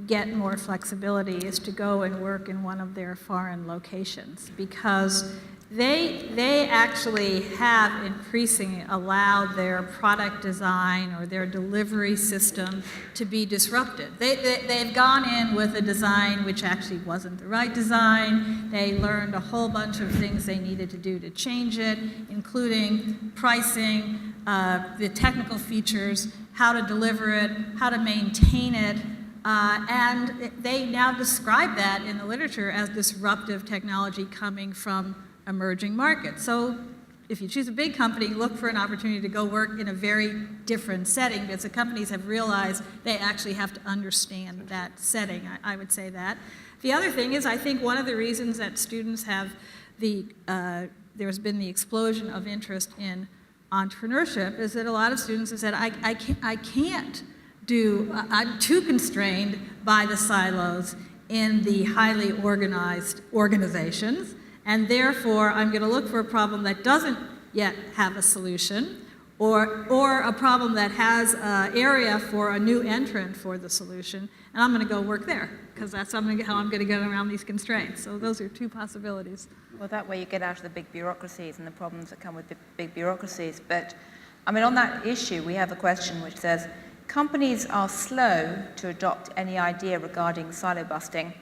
[SPEAKER 5] get more flexibility is to go and work in one of their foreign locations, because they actually have increasingly allowed their product design or their delivery system to be disrupted. They've gone in with a design which actually wasn't the right design. They learned a whole bunch of things they needed to do to change it, including pricing, the technical features, how to deliver it, how to maintain it. And they now describe that in the literature as disruptive technology coming from emerging markets. So if you choose a big company, look for an opportunity to go work in a very different setting, because the companies have realized they actually have to understand that setting. I would say that. The other thing is, I think one of the reasons that students have there's been the explosion of interest in entrepreneurship is that a lot of students have said, I can't I'm too constrained by the silos in the highly organized organizations, and therefore I'm going to look for a problem that doesn't yet have a solution, or a problem that has an area for a new entrant for the solution, and I'm going to go work there, because that's how I'm going to get around these constraints. So those are two possibilities.
[SPEAKER 2] Well, that way you get out of the big bureaucracies and the problems that come with the big bureaucracies. But, on that issue, we have a question which says, companies are slow to adopt any idea regarding silo busting.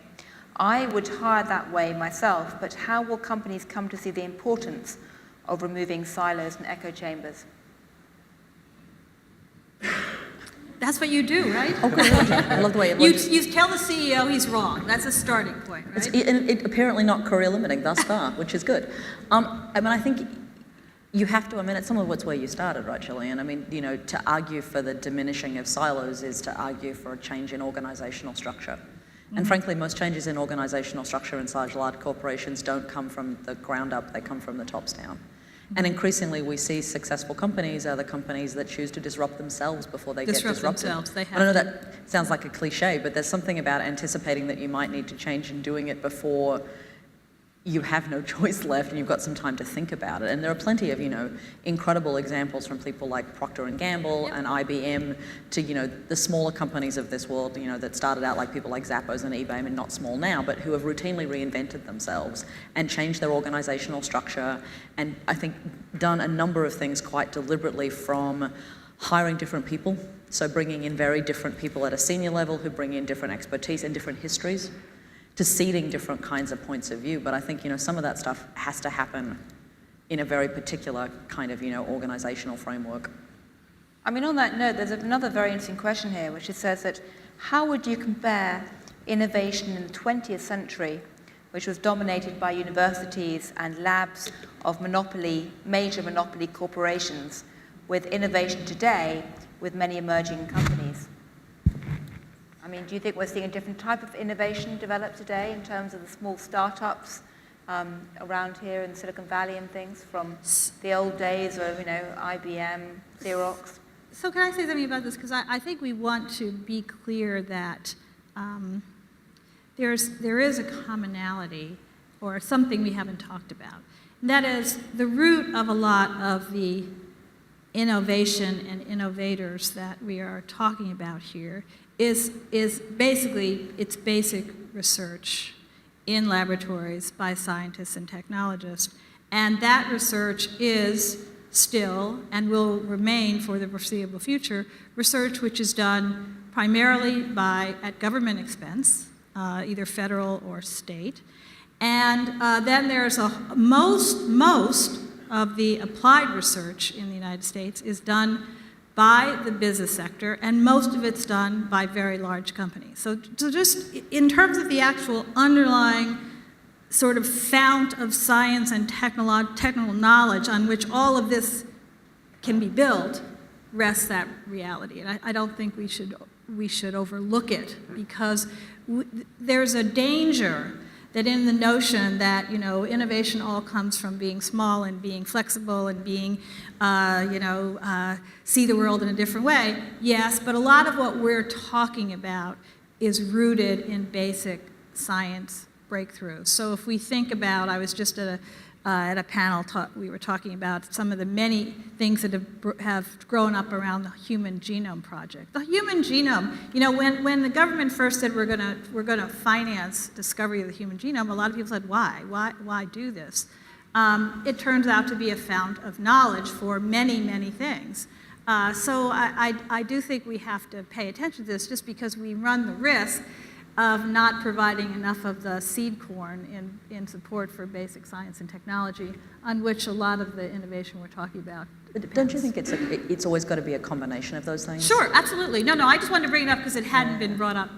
[SPEAKER 2] I would hire that way myself, but how will companies come to see the importance of removing silos and echo chambers?
[SPEAKER 5] That's what you do, right?
[SPEAKER 4] Oh, good. I love the way it looks.
[SPEAKER 5] You tell the CEO he's wrong. That's a starting point, right?
[SPEAKER 4] It's apparently not career limiting thus far, which is good. I think you have to, it's some of what's where you started, right, Gillian? To argue for the diminishing of silos is to argue for a change in organizational structure. And frankly, most changes in organizational structure inside large corporations don't come from the ground up, they come from the tops down. And increasingly, we see successful companies are the companies that choose to disrupt themselves before they get disrupted.
[SPEAKER 5] Themselves. They have
[SPEAKER 4] I know that sounds like a cliche, but there's something about anticipating that you might need to change and doing it before you have no choice left and you've got some time to think about it. And there are plenty of, incredible examples from people like Procter & Gamble and IBM to, the smaller companies of this world, that started out like people like Zappos and eBay, and not small now, but who have routinely reinvented themselves and changed their organizational structure, and I think done a number of things quite deliberately, from hiring different people, so bringing in very different people at a senior level who bring in different expertise and different histories, to seeding different kinds of points of view. But I think, some of that stuff has to happen in a very particular kind of, organizational framework.
[SPEAKER 2] On that note, there's another very interesting question here, which says that how would you compare innovation in the 20th century, which was dominated by universities and labs of major monopoly corporations, with innovation today with many emerging companies? Do you think we're seeing a different type of innovation develop today in terms of the small startups around here in Silicon Valley and things, from the old days of, IBM, Xerox?
[SPEAKER 5] So can I say something about this? Because I think we want to be clear that there is a commonality, or something we haven't talked about. And that is, the root of a lot of the innovation and innovators that we are talking about here is basically its basic research in laboratories by scientists and technologists. And that research is still, and will remain for the foreseeable future, research which is done primarily at government expense, either federal or state. And then there's most of the applied research in the United States is done by the business sector, and most of it's done by very large companies. So just in terms of the actual underlying sort of fount of science and technical knowledge on which all of this can be built, rests that reality. And I don't think we should we should overlook it, because there's a danger that in the notion that, you know, innovation all comes from being small and being flexible and being, see the world in a different way. Yes, but a lot of what we're talking about is rooted in basic science breakthroughs. So if we think about, I was just at a panel, we were talking about some of the many things that have grown up around the Human Genome Project. The Human Genome, you know, when the government first said we're going to finance discovery of the human genome, a lot of people said, why do this? It turns out to be a fount of knowledge for many, many things. So I do think we have to pay attention to this, just because we run the risk of not providing enough of the seed corn in support for basic science and technology, on which a lot of the innovation we're talking about depends.
[SPEAKER 4] Don't you think it's always got to be a combination of those things?
[SPEAKER 5] Sure, absolutely. No, I just wanted to bring it up because it hadn't been brought up.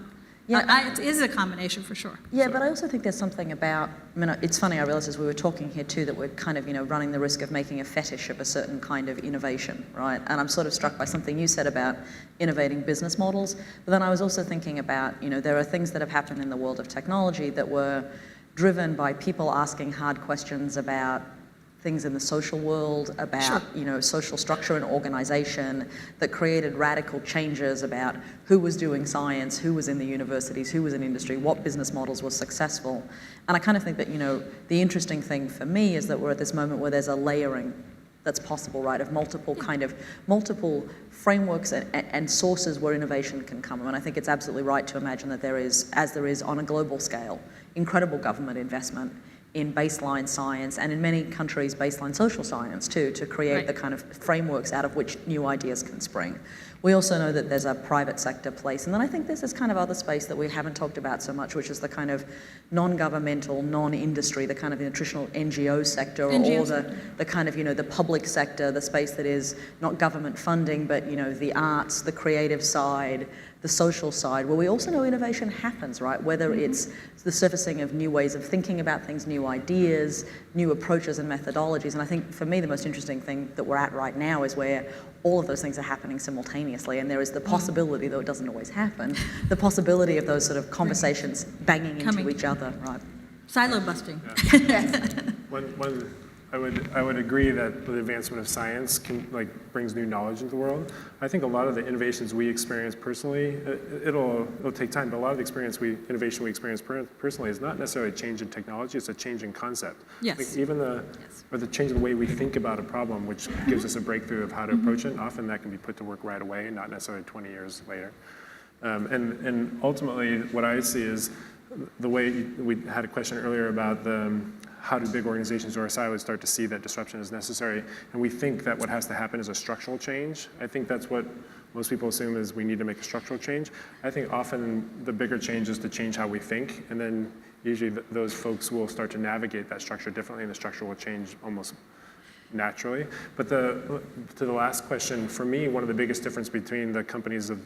[SPEAKER 4] Yeah,
[SPEAKER 5] it is a combination for sure.
[SPEAKER 4] Yeah, but I also think there's something about, I mean, it's funny, I realize as we were talking here too, that we're kind of, you know, running the risk of making a fetish of a certain kind of innovation, right? And I'm sort of struck by something you said about innovating business models, but then I was also thinking about, you know, there are things that have happened in the world of technology that were driven by people asking hard questions about things in the social world, about, you know, social structure and organization, that created radical changes about who was doing science, who was in the universities, who was in industry, what business models were successful. And I kind of think that, you know, the interesting thing for me is that we're at this moment where there's a layering that's possible, right, of multiple frameworks and sources where innovation can come. And I think it's absolutely right to imagine that there is, as there is on a global scale, incredible government investment in baseline science, and in many countries baseline social science too, to create the kind of frameworks out of which new ideas can spring. We also know that there's a private sector place, and then I think there's this kind of other space that we haven't talked about so much, which is the kind of non-governmental, non-industry, the kind of nutritional NGO sector, or the kind of, you know, the public sector, the space that is not government funding, but, you know, the arts, the creative side, the social side, where we also know innovation happens, right? Whether it's the surfacing of new ways of thinking about things, new ideas, new approaches and methodologies. And I think for me, the most interesting thing that we're at right now is where all of those things are happening simultaneously. And there is the possibility, though it doesn't always happen, the possibility of those sort of conversations banging into each other, right?
[SPEAKER 5] Silo busting.
[SPEAKER 3] I would agree that the advancement of science brings new knowledge into the world. I think a lot of the innovations we experience personally, it'll take time, but a lot of the innovation we experience personally is not necessarily a change in technology, it's a change in concept.
[SPEAKER 5] Yes.
[SPEAKER 3] Like even the change in the way we think about a problem, which gives us a breakthrough of how to approach it, and often that can be put to work right away, not necessarily 20 years later. And ultimately, what I see is the way we had a question earlier about how do big organizations or silos start to see that disruption is necessary? And we think that what has to happen is a structural change. I think that's what most people assume is we need to make a structural change. I think often the bigger change is to change how we think, and then usually those folks will start to navigate that structure differently, and the structure will change almost naturally. But to the last question, for me, one of the biggest difference between the companies of,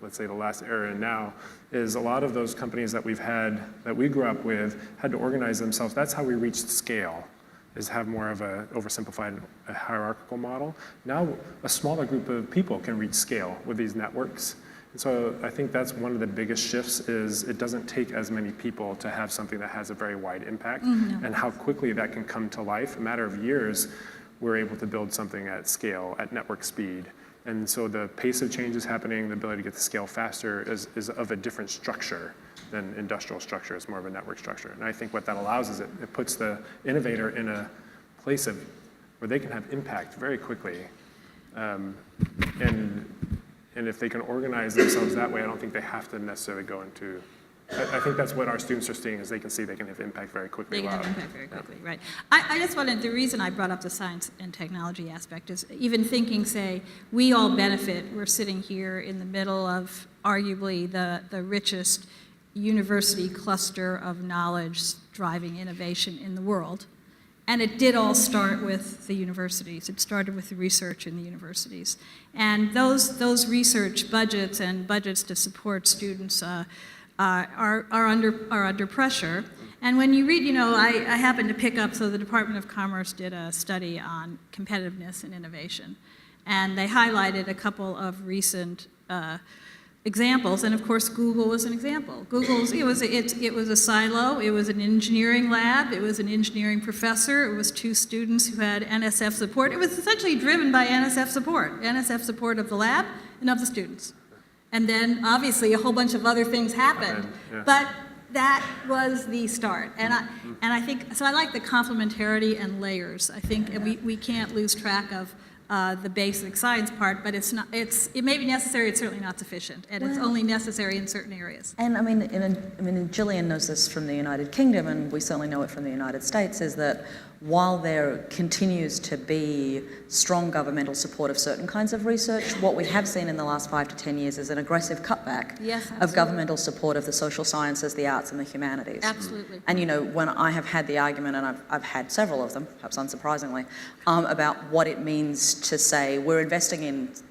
[SPEAKER 3] let's say, the last era and now, is a lot of those companies that we grew up with, had to organize themselves. That's how we reached scale, is have more of a oversimplified hierarchical model. Now, a smaller group of people can reach scale with these networks. And so I think that's one of the biggest shifts, is it doesn't take as many people to have something that has a very wide impact, and how quickly that can come to life. A matter of years, we're able to build something at scale, at network speed. And so the pace of change is happening, the ability to get to scale faster is of a different structure than industrial structure. It's more of a network structure. And I think what that allows is it puts the innovator in a place where they can have impact very quickly. And if they can organize themselves that way, I don't think they have to necessarily go into, I think that's what our students are seeing, is they can see they can have impact very quickly.
[SPEAKER 5] They can have impact very quickly, right. I just wanted, the reason I brought up the science and technology aspect is even thinking, say, we all benefit. We're sitting here in the middle of arguably the richest university cluster of knowledge driving innovation in the world. And it did all start with the universities. It started with the research in the universities. And those research budgets and budgets to support students are under pressure. And when you read, I happened to pick up, so the Department of Commerce did a study on competitiveness and innovation. And they highlighted a couple of recent examples, and of course Google was an example. It was a silo, it was an engineering lab, it was an engineering professor, it was 2 students who had NSF support. It was essentially driven by NSF support of the lab and of the students. And then obviously a whole bunch of other things happened, but that was the start. And I think, so I like the complementarity and layers. I think we can't lose track of the basic science part, but it may be necessary, it's certainly not sufficient, and it's only necessary in certain areas.
[SPEAKER 4] And I mean, Gillian knows this from the United Kingdom, and we certainly know it from the United States, is that while there continues to be strong governmental support of certain kinds of research, what we have seen in the last 5 to 10 years is an aggressive cutback of governmental support of the social sciences, the arts, and the humanities.
[SPEAKER 5] Absolutely.
[SPEAKER 4] And when I have had the argument, and I've had several of them, perhaps unsurprisingly, about what it means to say we're investing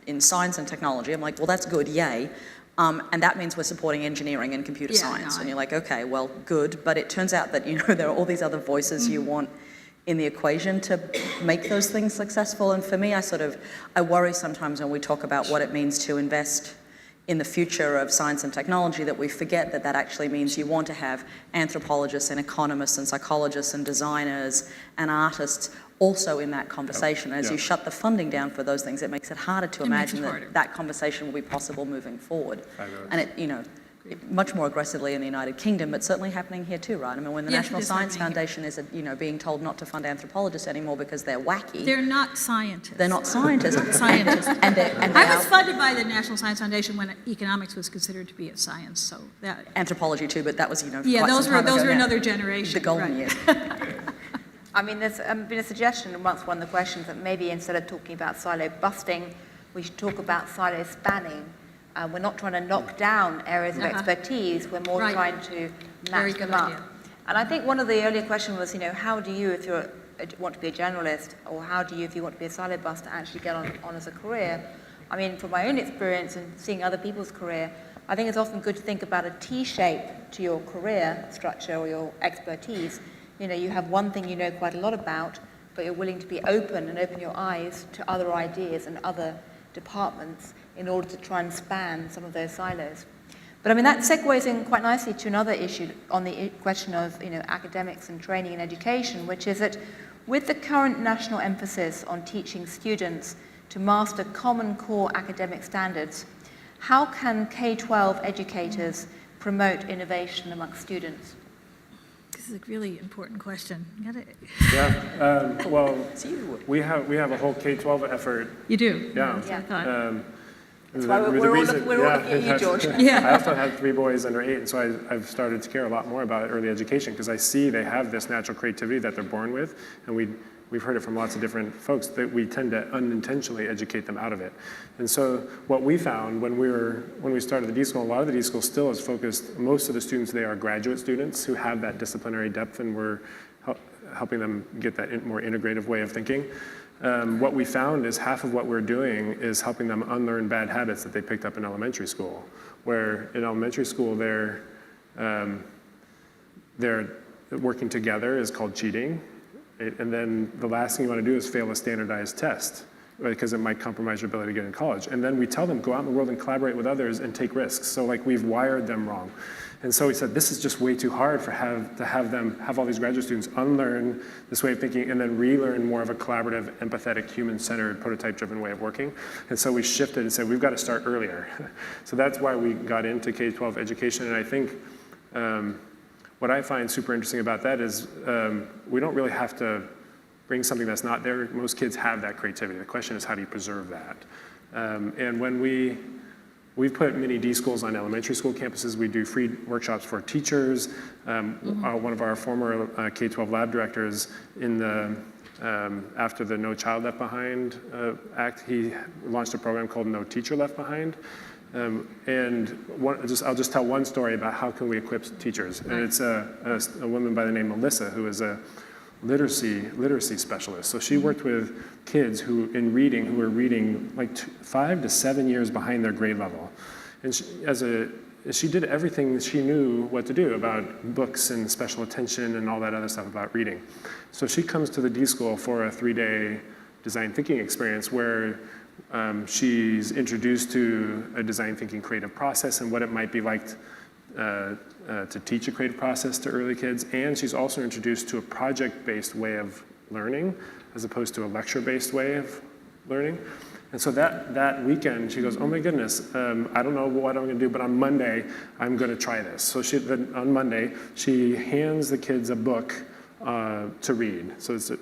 [SPEAKER 4] in science and technology, I'm like, well, that's good, yay. And that means we're supporting engineering and computer science. And you're like, okay, well, good. But it turns out that, there are all these other voices you want in the equation to make those things successful. And for me, I worry sometimes when we talk about what it means to invest in the future of science and technology, that we forget that actually means you want to have anthropologists and economists and psychologists and designers and artists also in that conversation. As you shut the funding down for those things, it makes it harder to imagine that conversation will be possible moving forward. And it, much more aggressively in the United Kingdom, but certainly happening here too, right? I mean, when the National Science Foundation is, being told not to fund anthropologists anymore because they're wacky.
[SPEAKER 5] They're not scientists.
[SPEAKER 4] They're not scientists.
[SPEAKER 5] Scientists.
[SPEAKER 4] and
[SPEAKER 5] I was funded by the National Science Foundation when economics was considered to be a science, so that.
[SPEAKER 4] Anthropology too, but that was,
[SPEAKER 5] Yeah,
[SPEAKER 4] quite
[SPEAKER 5] those
[SPEAKER 4] some time
[SPEAKER 5] were
[SPEAKER 4] ago
[SPEAKER 5] another
[SPEAKER 4] now.
[SPEAKER 5] generation.
[SPEAKER 4] The golden years.
[SPEAKER 2] I mean, there's been a suggestion amongst one of the questions that maybe instead of talking about silo busting, we should talk about silo spanning. We're not trying to knock down areas of expertise, we're more trying to match them up.
[SPEAKER 5] Idea.
[SPEAKER 2] And I think one of the earlier questions was, how do you, if you want to be a generalist, or how do you, if you want to be a silo buster, actually get on as a career? I mean, from my own experience and seeing other people's career, I think it's often good to think about a T-shape to your career structure or your expertise. You have one thing you know quite a lot about, but you're willing to be open and open your eyes to other ideas and other departments in order to try and span some of those silos. But I mean, that segues in quite nicely to another issue on the question of academics and training and education, which is that with the current national emphasis on teaching students to master common core academic standards, how can K-12 educators promote innovation amongst students?
[SPEAKER 5] This is a really important question.
[SPEAKER 3] Well, we have a whole K-12 effort.
[SPEAKER 5] You do?
[SPEAKER 3] Yeah.
[SPEAKER 5] That's what I thought.
[SPEAKER 2] That's why we're all looking at you, George.
[SPEAKER 3] I also have 3 boys under 8, and so I've started to care a lot more about early education because I see they have this natural creativity that they're born with, and we've heard it from lots of different folks that we tend to unintentionally educate them out of it. And so what we found when we started the D School, a lot of the D School still is focused, most of the students today are graduate students who have that disciplinary depth, and we're helping them get that more integrative way of thinking. What we found is half of what we're doing is helping them unlearn bad habits that they picked up in elementary school, where in elementary school they're working together is called cheating. And then the last thing you want to do is fail a standardized test, right, because it might compromise your ability to get in college. And then we tell them, go out in the world and collaborate with others and take risks. So we've wired them wrong. And so we said, this is just way too hard to have all these graduate students unlearn this way of thinking and then relearn more of a collaborative, empathetic, human-centered, prototype-driven way of working. And so we shifted and said, we've got to start earlier. So that's why we got into K-12 education. And I think what I find super interesting about that is we don't really have to bring something that's not there. Most kids have that creativity. The question is, how do you preserve that? And when we've put mini D schools on elementary school campuses. We do free workshops for teachers. One of our former K-12 lab directors after the No Child Left Behind Act, he launched a program called No Teacher Left Behind. I'll just tell one story about how can we equip teachers. And it's a woman by the name of Melissa, who is a literacy specialist. So she worked with kids who were reading like 5 to 7 years behind their grade level. And she did everything she knew what to do about books and special attention and all that other stuff about reading. So she comes to the D School for a 3-day design thinking experience where She's introduced to a design thinking creative process and what it might be like to teach a creative process to early kids. And she's also introduced to a project-based way of learning as opposed to a lecture-based way of learning. And so that weekend, she goes, oh my goodness, I don't know what I'm gonna do, but on Monday, I'm gonna try this. So on Monday, she hands the kids a book to read. So it's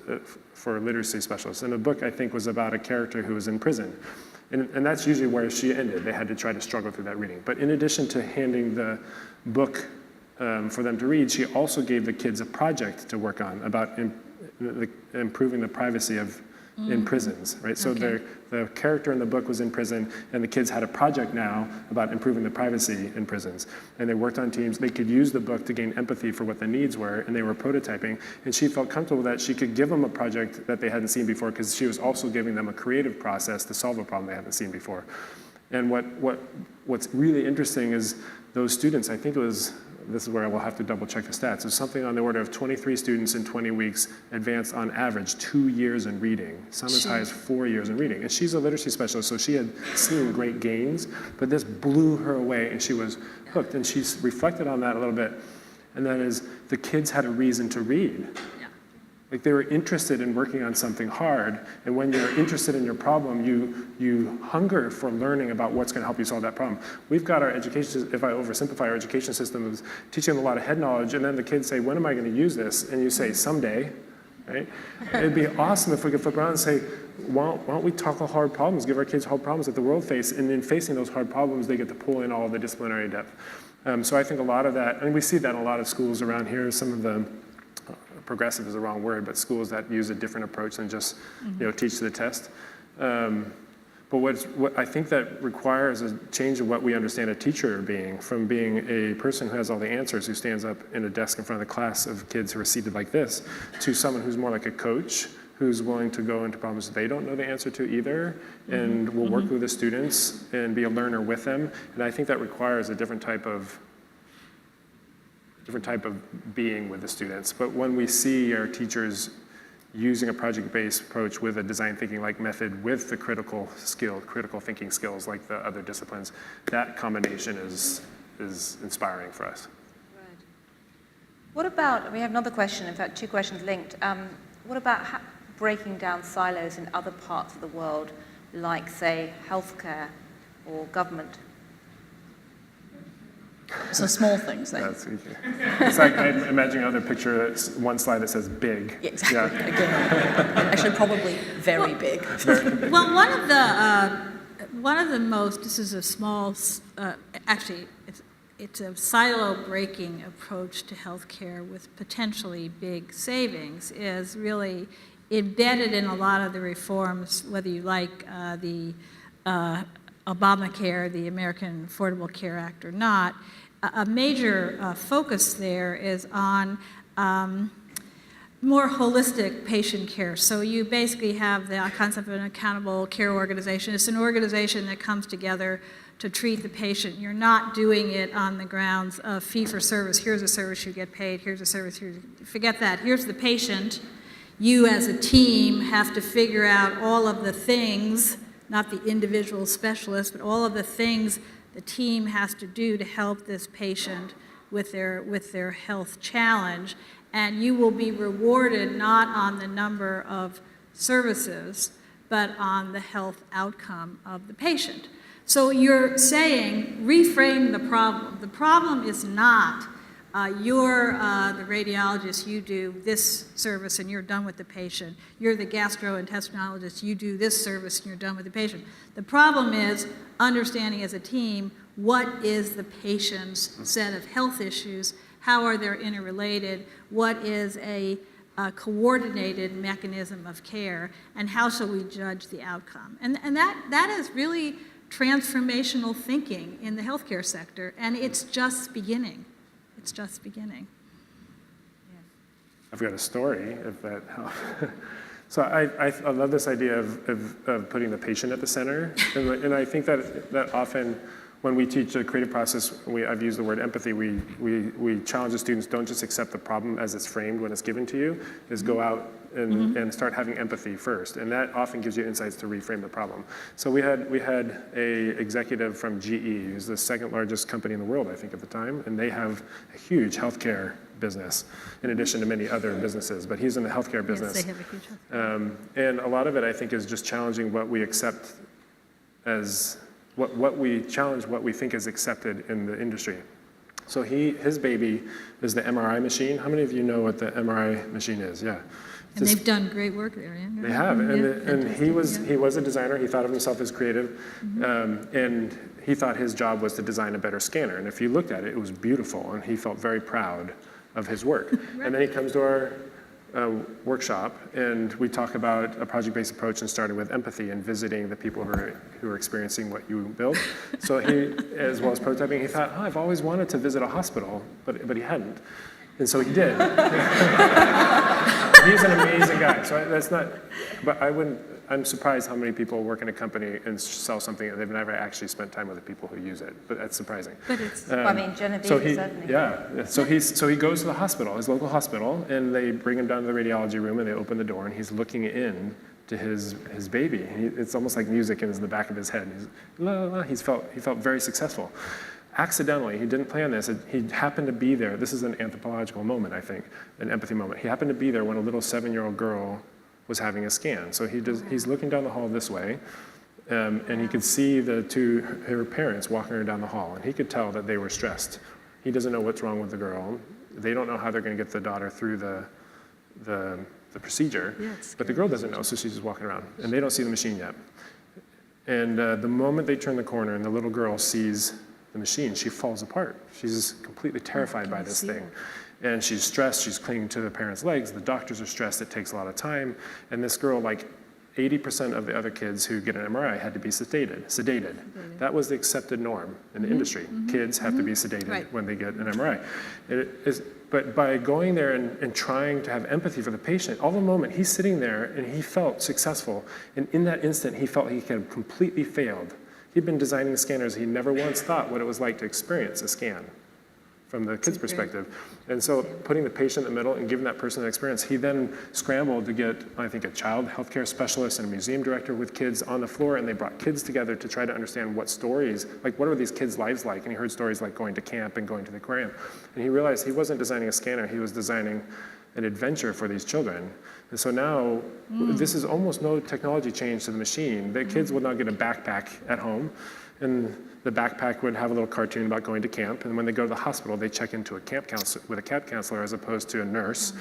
[SPEAKER 3] for literacy specialists. And the book, I think, was about a character who was in prison. And that's usually where she ended. They had to try to struggle through that reading. But in addition to handing the book for them to read, she also gave the kids a project to work on about improving the privacy of in prisons, right? So
[SPEAKER 5] Okay.
[SPEAKER 3] the character in the book was in prison, and the kids had a project now about improving the privacy in prisons. And they worked on teams. They could use the book to gain empathy for what the needs were, and they were prototyping. And she felt comfortable that she could give them a project that they hadn't seen before, because she was also giving them a creative process to solve a problem they hadn't seen before. And what's really interesting is those students, I think it was, this is where I will have to double check the stats, it's something on the order of 23 students in 20 weeks advanced on average 2 years in reading, some as high as 4 years in reading. And she's a literacy specialist, so she had seen great gains, but this blew her away and she was hooked. And she's reflected on that a little bit, and that is the kids had a reason to read. Like they were interested in working on something hard, and when you're interested in your problem, you hunger for learning about what's going to help you solve that problem. We've got our education, if I oversimplify our education system, is teaching them a lot of head knowledge, and then the kids say, when am I going to use this? And you say, someday, right? It'd be awesome if we could flip around and say, why don't we tackle hard problems, give our kids hard problems that the world face, and in facing those hard problems, they get to pull in all the disciplinary depth. So I think a lot of that, and we see that in a lot of schools around here, some of the progressive is the wrong word, but schools that use a different approach than just teach to the test. But what I think that requires a change of what we understand a teacher being, from being a person who has all the answers, who stands up in a desk in front of the class of kids who are seated like this, to someone who's more like a coach, who's willing to go into problems they don't know the answer to either, and will work with the students and be a learner with them. And I think that requires a different type of being with the students. But when we see our teachers using a project-based approach with a design thinking like method with the critical thinking skills like the other disciplines, that combination is inspiring for us.
[SPEAKER 2] Right. What about, we have another question, in fact, two questions linked. What about breaking down silos in other parts of the world, like, say, healthcare or government?
[SPEAKER 4] So small things then.
[SPEAKER 3] That's easy. It's like I'm imagining another picture, one slide that says big.
[SPEAKER 4] Yeah, exactly.
[SPEAKER 3] Yeah.
[SPEAKER 4] Again, actually probably very big.
[SPEAKER 5] Well, one of the most, this is a small, actually, it's a silo-breaking approach to healthcare with potentially big savings, is really embedded in a lot of the reforms, whether you like the Obamacare, the American Affordable Care Act or not. A major focus there is on more holistic patient care. So you basically have the concept of an accountable care organization. It's an organization that comes together to treat the patient. You're not doing it on the grounds of fee-for-service. Here's a service you get paid, here's a service, forget that. Here's the patient. You as a team have to figure out all of the things, not the individual specialist, but all of the things the team has to do to help this patient with their health challenge. And you will be rewarded not on the number of services, but on the health outcome of the patient. So you're saying, reframe the problem. The problem is not you're the radiologist, you do this service and you're done with the patient. You're the gastrointestinologist, you do this service and you're done with the patient. The problem is understanding as a team what is the patient's set of health issues, how are they interrelated, what is a coordinated mechanism of care, and how shall we judge the outcome. And that is really transformational thinking in the healthcare sector, and it's just beginning. It's just beginning.
[SPEAKER 3] I've got a story, if that helps. So I love this idea of putting the patient at the center. And I think that often when we teach a creative process, I've used the word empathy, we challenge the students, don't just accept the problem as it's framed when it's given to you, is go out and start having empathy first. And that often gives you insights to reframe the problem. So we had a executive from GE, who's the second largest company in the world, I think, at the time, and they have a huge healthcare business, in addition to many other businesses, but he's in the healthcare business.
[SPEAKER 5] Yes, they have a huge healthcare.
[SPEAKER 3] And a lot of it, I think, is just challenging what we accept as, what we challenge what we think is accepted in the industry. So his baby is the MRI machine. How many of you know what the MRI machine is? Yeah.
[SPEAKER 5] And they've done great work there, yeah?
[SPEAKER 3] They have, and
[SPEAKER 5] fantastic,
[SPEAKER 3] he was a designer. He thought of himself as creative, and he thought his job was to design a better scanner. And if you looked at it, it was beautiful, and he felt very proud of his work. And then he comes to our workshop, and we talk about a project-based approach and starting with empathy and visiting the people who are experiencing what you build. So he, as well as prototyping, he thought, I've always wanted to visit a hospital, but he hadn't. And so he did. He's an amazing guy. So that's not, but I'm surprised how many people work in a company and sell something and they've never actually spent time with the people who use it. But that's surprising.
[SPEAKER 5] But it's,
[SPEAKER 2] I mean, Genevieve certainly.
[SPEAKER 3] Yeah. So he goes to the hospital, his local hospital, and they bring him down to the radiology room and they open the door and he's looking in to his baby. It's almost like music in the back of his head. He's la, la, la. He felt very successful. Accidentally, he didn't plan this. He happened to be there. This is an anthropological moment, I think, an empathy moment. He happened to be there when a little 7-year-old girl was having a scan. So he's looking down the hall this way, and he could see her parents walking her down the hall, and he could tell that they were stressed. He doesn't know what's wrong with the girl. They don't know how they're going to get the daughter through the procedure, but the girl doesn't know, so she's just walking around, and they don't see the machine yet. And the moment they turn the corner and the little girl sees the machine, she falls apart. She's completely terrified by this thing. And she's stressed, she's clinging to the parents' legs, the doctors are stressed, it takes a lot of time, and this girl, like 80% of the other kids who get an MRI had to be sedated. That was the accepted norm in the industry. Kids have to be sedated when they get an MRI. But by going there and trying to have empathy for the patient, all the moment he's sitting there and he felt successful, and in that instant he felt he had completely failed. He'd been designing scanners. He never once thought what it was like to experience a scan from the kid's perspective. And so putting the patient in the middle and giving that person an experience, he then scrambled to get, I think, a child healthcare specialist and a museum director with kids on the floor, and they brought kids together to try to understand what stories, like what are these kids' lives like? And he heard stories like going to camp and going to the aquarium. And he realized he wasn't designing a scanner, he was designing an adventure for these children. And so now, this is almost no technology change to the machine. The kids will now get a backpack at home, and the backpack would have a little cartoon about going to camp, and when they go to the hospital, they check into a camp counselor with a camp counselor as opposed to a nurse.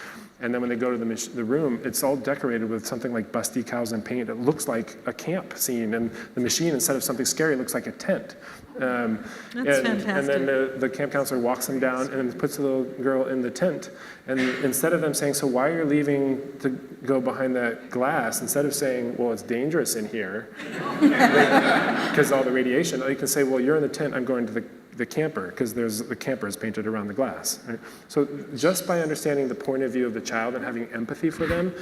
[SPEAKER 3] And then when they go to the room, it's all decorated with something like bus decals and paint. It looks like a camp scene, and the machine, instead of something scary, looks like a tent.
[SPEAKER 5] That's fantastic.
[SPEAKER 3] And then the camp counselor walks them down and puts the little girl in the tent. And instead of them saying, so why are you leaving to go behind that glass? Instead of saying, well, it's dangerous in here, because all the radiation, they can say, well, you're in the tent, I'm going to the camper, because the camper is painted around the glass. Right? So just by understanding the point of view of the child and having empathy for them,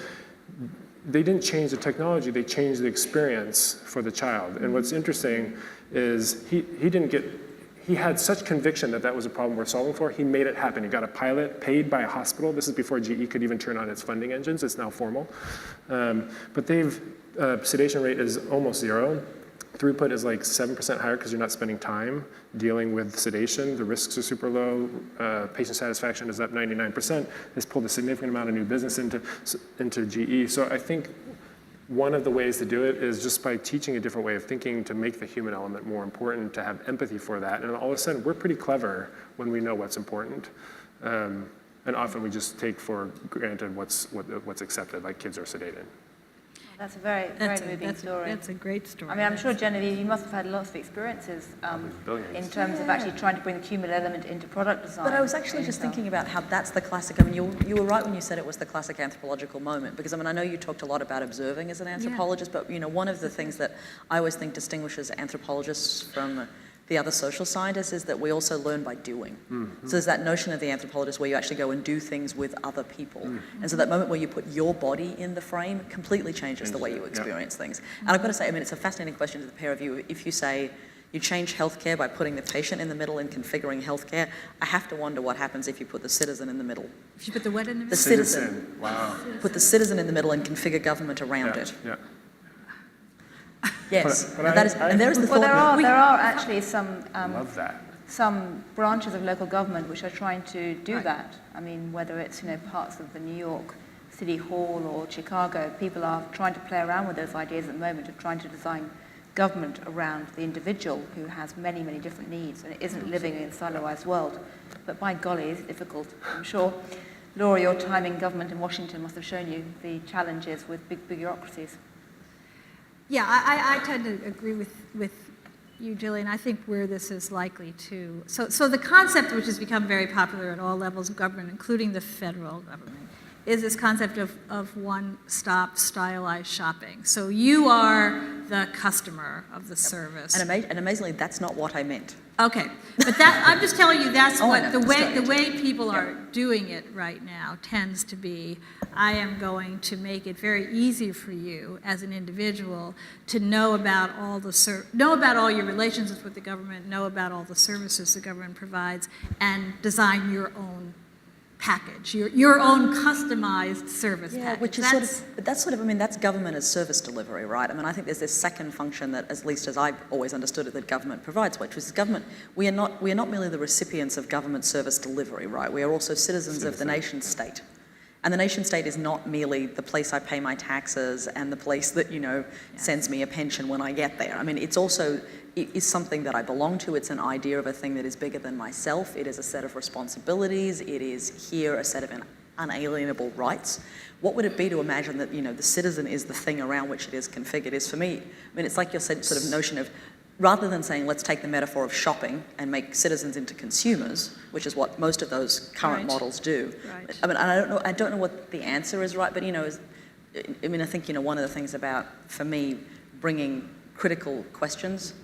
[SPEAKER 3] they didn't change the technology, they changed the experience for the child. And what's interesting is he had such conviction that was a problem we're solving for, he made it happen. He got a pilot paid by a hospital. This is before GE could even turn on its funding engines, it's now formal. But sedation rate is almost zero. Throughput is like 7% higher because you're not spending time dealing with sedation. The risks are super low. Patient satisfaction is up 99%. This pulled a significant amount of new business into GE. So I think one of the ways to do it is just by teaching a different way of thinking to make the human element more important, to have empathy for that. And all of a sudden, we're pretty clever when we know what's important. And often we just take for granted what's accepted, like kids are sedated.
[SPEAKER 2] That's a very moving story.
[SPEAKER 5] That's a great story.
[SPEAKER 2] I mean, I'm sure, Genevieve, you must have had lots of experiences in terms of actually trying to bring the human element into product design.
[SPEAKER 4] But I was actually just thinking about how that's the classic, I mean, you were right when you said it was the classic anthropological moment, because I mean, I know you talked a lot about observing as an anthropologist, but you know, one of the things that I always think distinguishes anthropologists from the other social scientists is that we also learn by doing. So there's that notion of the anthropologist where you actually go and do things with other people. And so that moment where you put your body in the frame completely changes the way you experience things. And I've got to say, I mean, it's a fascinating question to the pair of you. If you say, you change healthcare by putting the patient in the middle and configuring healthcare. I have to wonder what happens if you put the citizen in the middle.
[SPEAKER 5] If you put the what in the
[SPEAKER 4] The
[SPEAKER 5] middle?
[SPEAKER 4] citizen.
[SPEAKER 3] Wow.
[SPEAKER 4] Put the citizen in the middle and configure government around
[SPEAKER 3] Yeah,
[SPEAKER 4] it.
[SPEAKER 3] yeah.
[SPEAKER 4] Yes.
[SPEAKER 3] But
[SPEAKER 4] And that is, and there is the
[SPEAKER 2] Well,
[SPEAKER 4] thought.
[SPEAKER 2] there are actually some
[SPEAKER 3] Love that.
[SPEAKER 2] some branches of local government which are trying to do
[SPEAKER 5] Right.
[SPEAKER 2] that. I mean, whether it's parts of the New York City Hall or Chicago, people are trying to play around with those ideas at the moment of trying to design government around the individual who has many, many different needs and isn't living in a siloized world. But by golly, it's difficult. I'm sure, Laura, your time in government in Washington must have shown you the challenges with big bureaucracies.
[SPEAKER 5] Yeah, I tend to agree with you, Gillian. I think where this is likely to... So the concept which has become very popular at all levels of government, including the federal government, is this concept of one-stop stylized shopping. So you are the customer of the service.
[SPEAKER 4] And amazingly, that's not what I meant.
[SPEAKER 5] Okay, but that, I'm just telling you, that's
[SPEAKER 4] Oh, I
[SPEAKER 5] what,
[SPEAKER 4] know,
[SPEAKER 5] the
[SPEAKER 4] it's
[SPEAKER 5] way people are doing it right now tends to be, I am going to make it very easy for you as an individual to know about all your relationships with the government, know about all the services the government provides, and design your own package, your own customized service package.
[SPEAKER 4] Which is but that's I mean, that's government as service delivery, right? I mean, I think there's this second function that, at least as I've always understood it, that government provides, which is government. We are not merely the recipients of government service delivery, right? We are also citizens of the nation state. And the nation state is not merely the place I pay my taxes and the place that, sends me a pension when I get there. I mean, it is something that I belong to. It's an idea of a thing that is bigger than myself. It is a set of responsibilities. It is here a set of unalienable rights. What would it be to imagine that, the citizen is the thing around which it is configured? Is for me, I mean, it's like your sort of notion of, rather than saying, let's take the metaphor of shopping and make citizens into consumers, which is what most of those current
[SPEAKER 5] Right.
[SPEAKER 4] models do.
[SPEAKER 5] Right.
[SPEAKER 4] I mean, I don't know what the answer is, right? But, I think, one of the things about, for me, bringing critical questions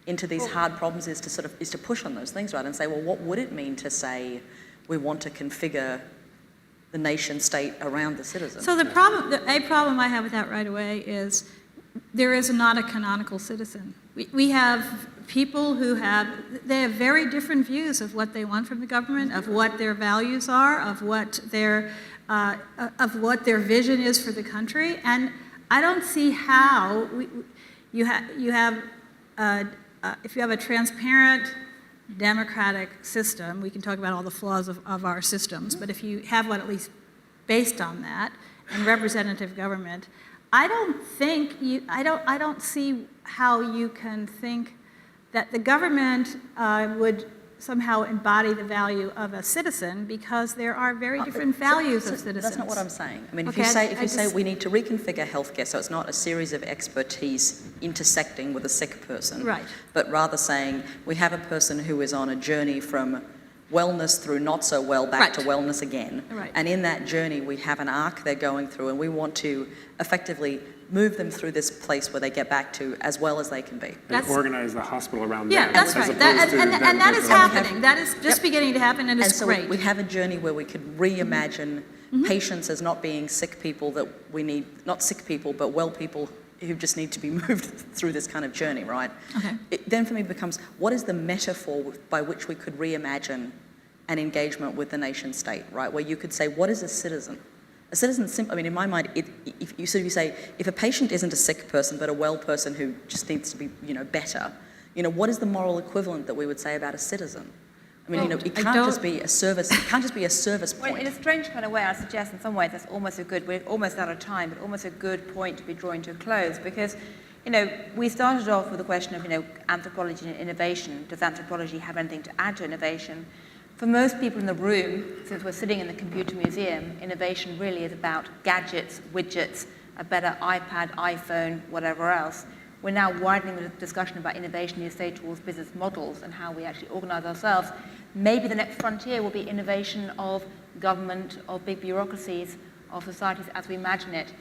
[SPEAKER 4] into these hard problems is to push on those things, right? And say, well, what would it mean to say we want to configure the nation state around the citizen?
[SPEAKER 5] So a problem I have with that right away is there is not a canonical citizen. We have people they have very different views of what they want from the government, of what their values are, of what their vision is for the country, and I don't see how if you have a transparent democratic system, we can talk about all the flaws of our systems, but if you have one at least based on that, and representative government, I don't see how you can think that the government would somehow embody the value of a citizen, because there are very different values of citizens.
[SPEAKER 4] That's not what I'm saying. I mean,
[SPEAKER 5] Okay,
[SPEAKER 4] if you say we need to reconfigure healthcare so it's not a series of expertise intersecting with a sick person,
[SPEAKER 5] Right.
[SPEAKER 4] but rather saying we have a person who is on a journey from wellness through not so well back to
[SPEAKER 5] Right.
[SPEAKER 4] wellness again.
[SPEAKER 5] Right.
[SPEAKER 4] And in that journey, we have an arc they're going through, and we want to effectively move them through this place where they get back to as well as they can be.
[SPEAKER 3] And organize the hospital around
[SPEAKER 5] Yeah,
[SPEAKER 3] them.
[SPEAKER 5] that's
[SPEAKER 3] as
[SPEAKER 5] right.
[SPEAKER 3] opposed
[SPEAKER 5] That,
[SPEAKER 3] to
[SPEAKER 5] and
[SPEAKER 3] them
[SPEAKER 5] that is
[SPEAKER 3] just-
[SPEAKER 5] happening. That is just beginning to happen, and it's
[SPEAKER 4] And so
[SPEAKER 5] great.
[SPEAKER 4] we have a journey where we could reimagine patients as not being sick people that we need, not sick people, but well people who just need to be moved through this kind of journey, right?
[SPEAKER 5] Okay.
[SPEAKER 4] It then for me becomes, what is the metaphor by which we could reimagine an engagement with the nation state, right? Where you could say, what is a citizen? A citizen, I mean, in my mind, if you say, if a patient isn't a sick person but a well person who just needs to be, better, what is the moral equivalent that we would say about a citizen? I mean, it can't just be a service. It can't just be a service
[SPEAKER 2] Well,
[SPEAKER 4] point.
[SPEAKER 2] in a strange kind of way, I suggest in some ways we're almost out of time, but almost a good point to be drawing to a close, because, we started off with the question of, anthropology and innovation. Does anthropology have anything to add to innovation? For most people in the room, since we're sitting in the computer museum, innovation really is about gadgets, widgets, a better iPad, iPhone, whatever else. We're now widening the discussion about innovation, you say, towards business models and how we actually organize ourselves. Maybe the next frontier will be innovation of government, of big bureaucracies, of societies as we imagine it.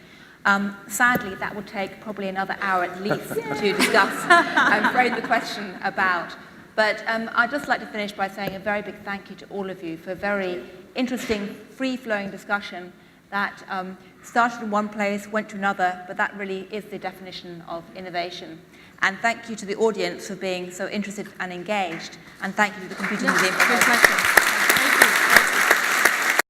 [SPEAKER 2] Sadly, that will take probably another hour at least to discuss and frame the question about. But I'd just like to finish by saying a very big thank you to all of you for a very interesting, free-flowing discussion that started in one place, went to another, but that really is the definition of innovation. And thank you to the audience for being so interested and engaged, and thank you to the Computing Museum for hosting.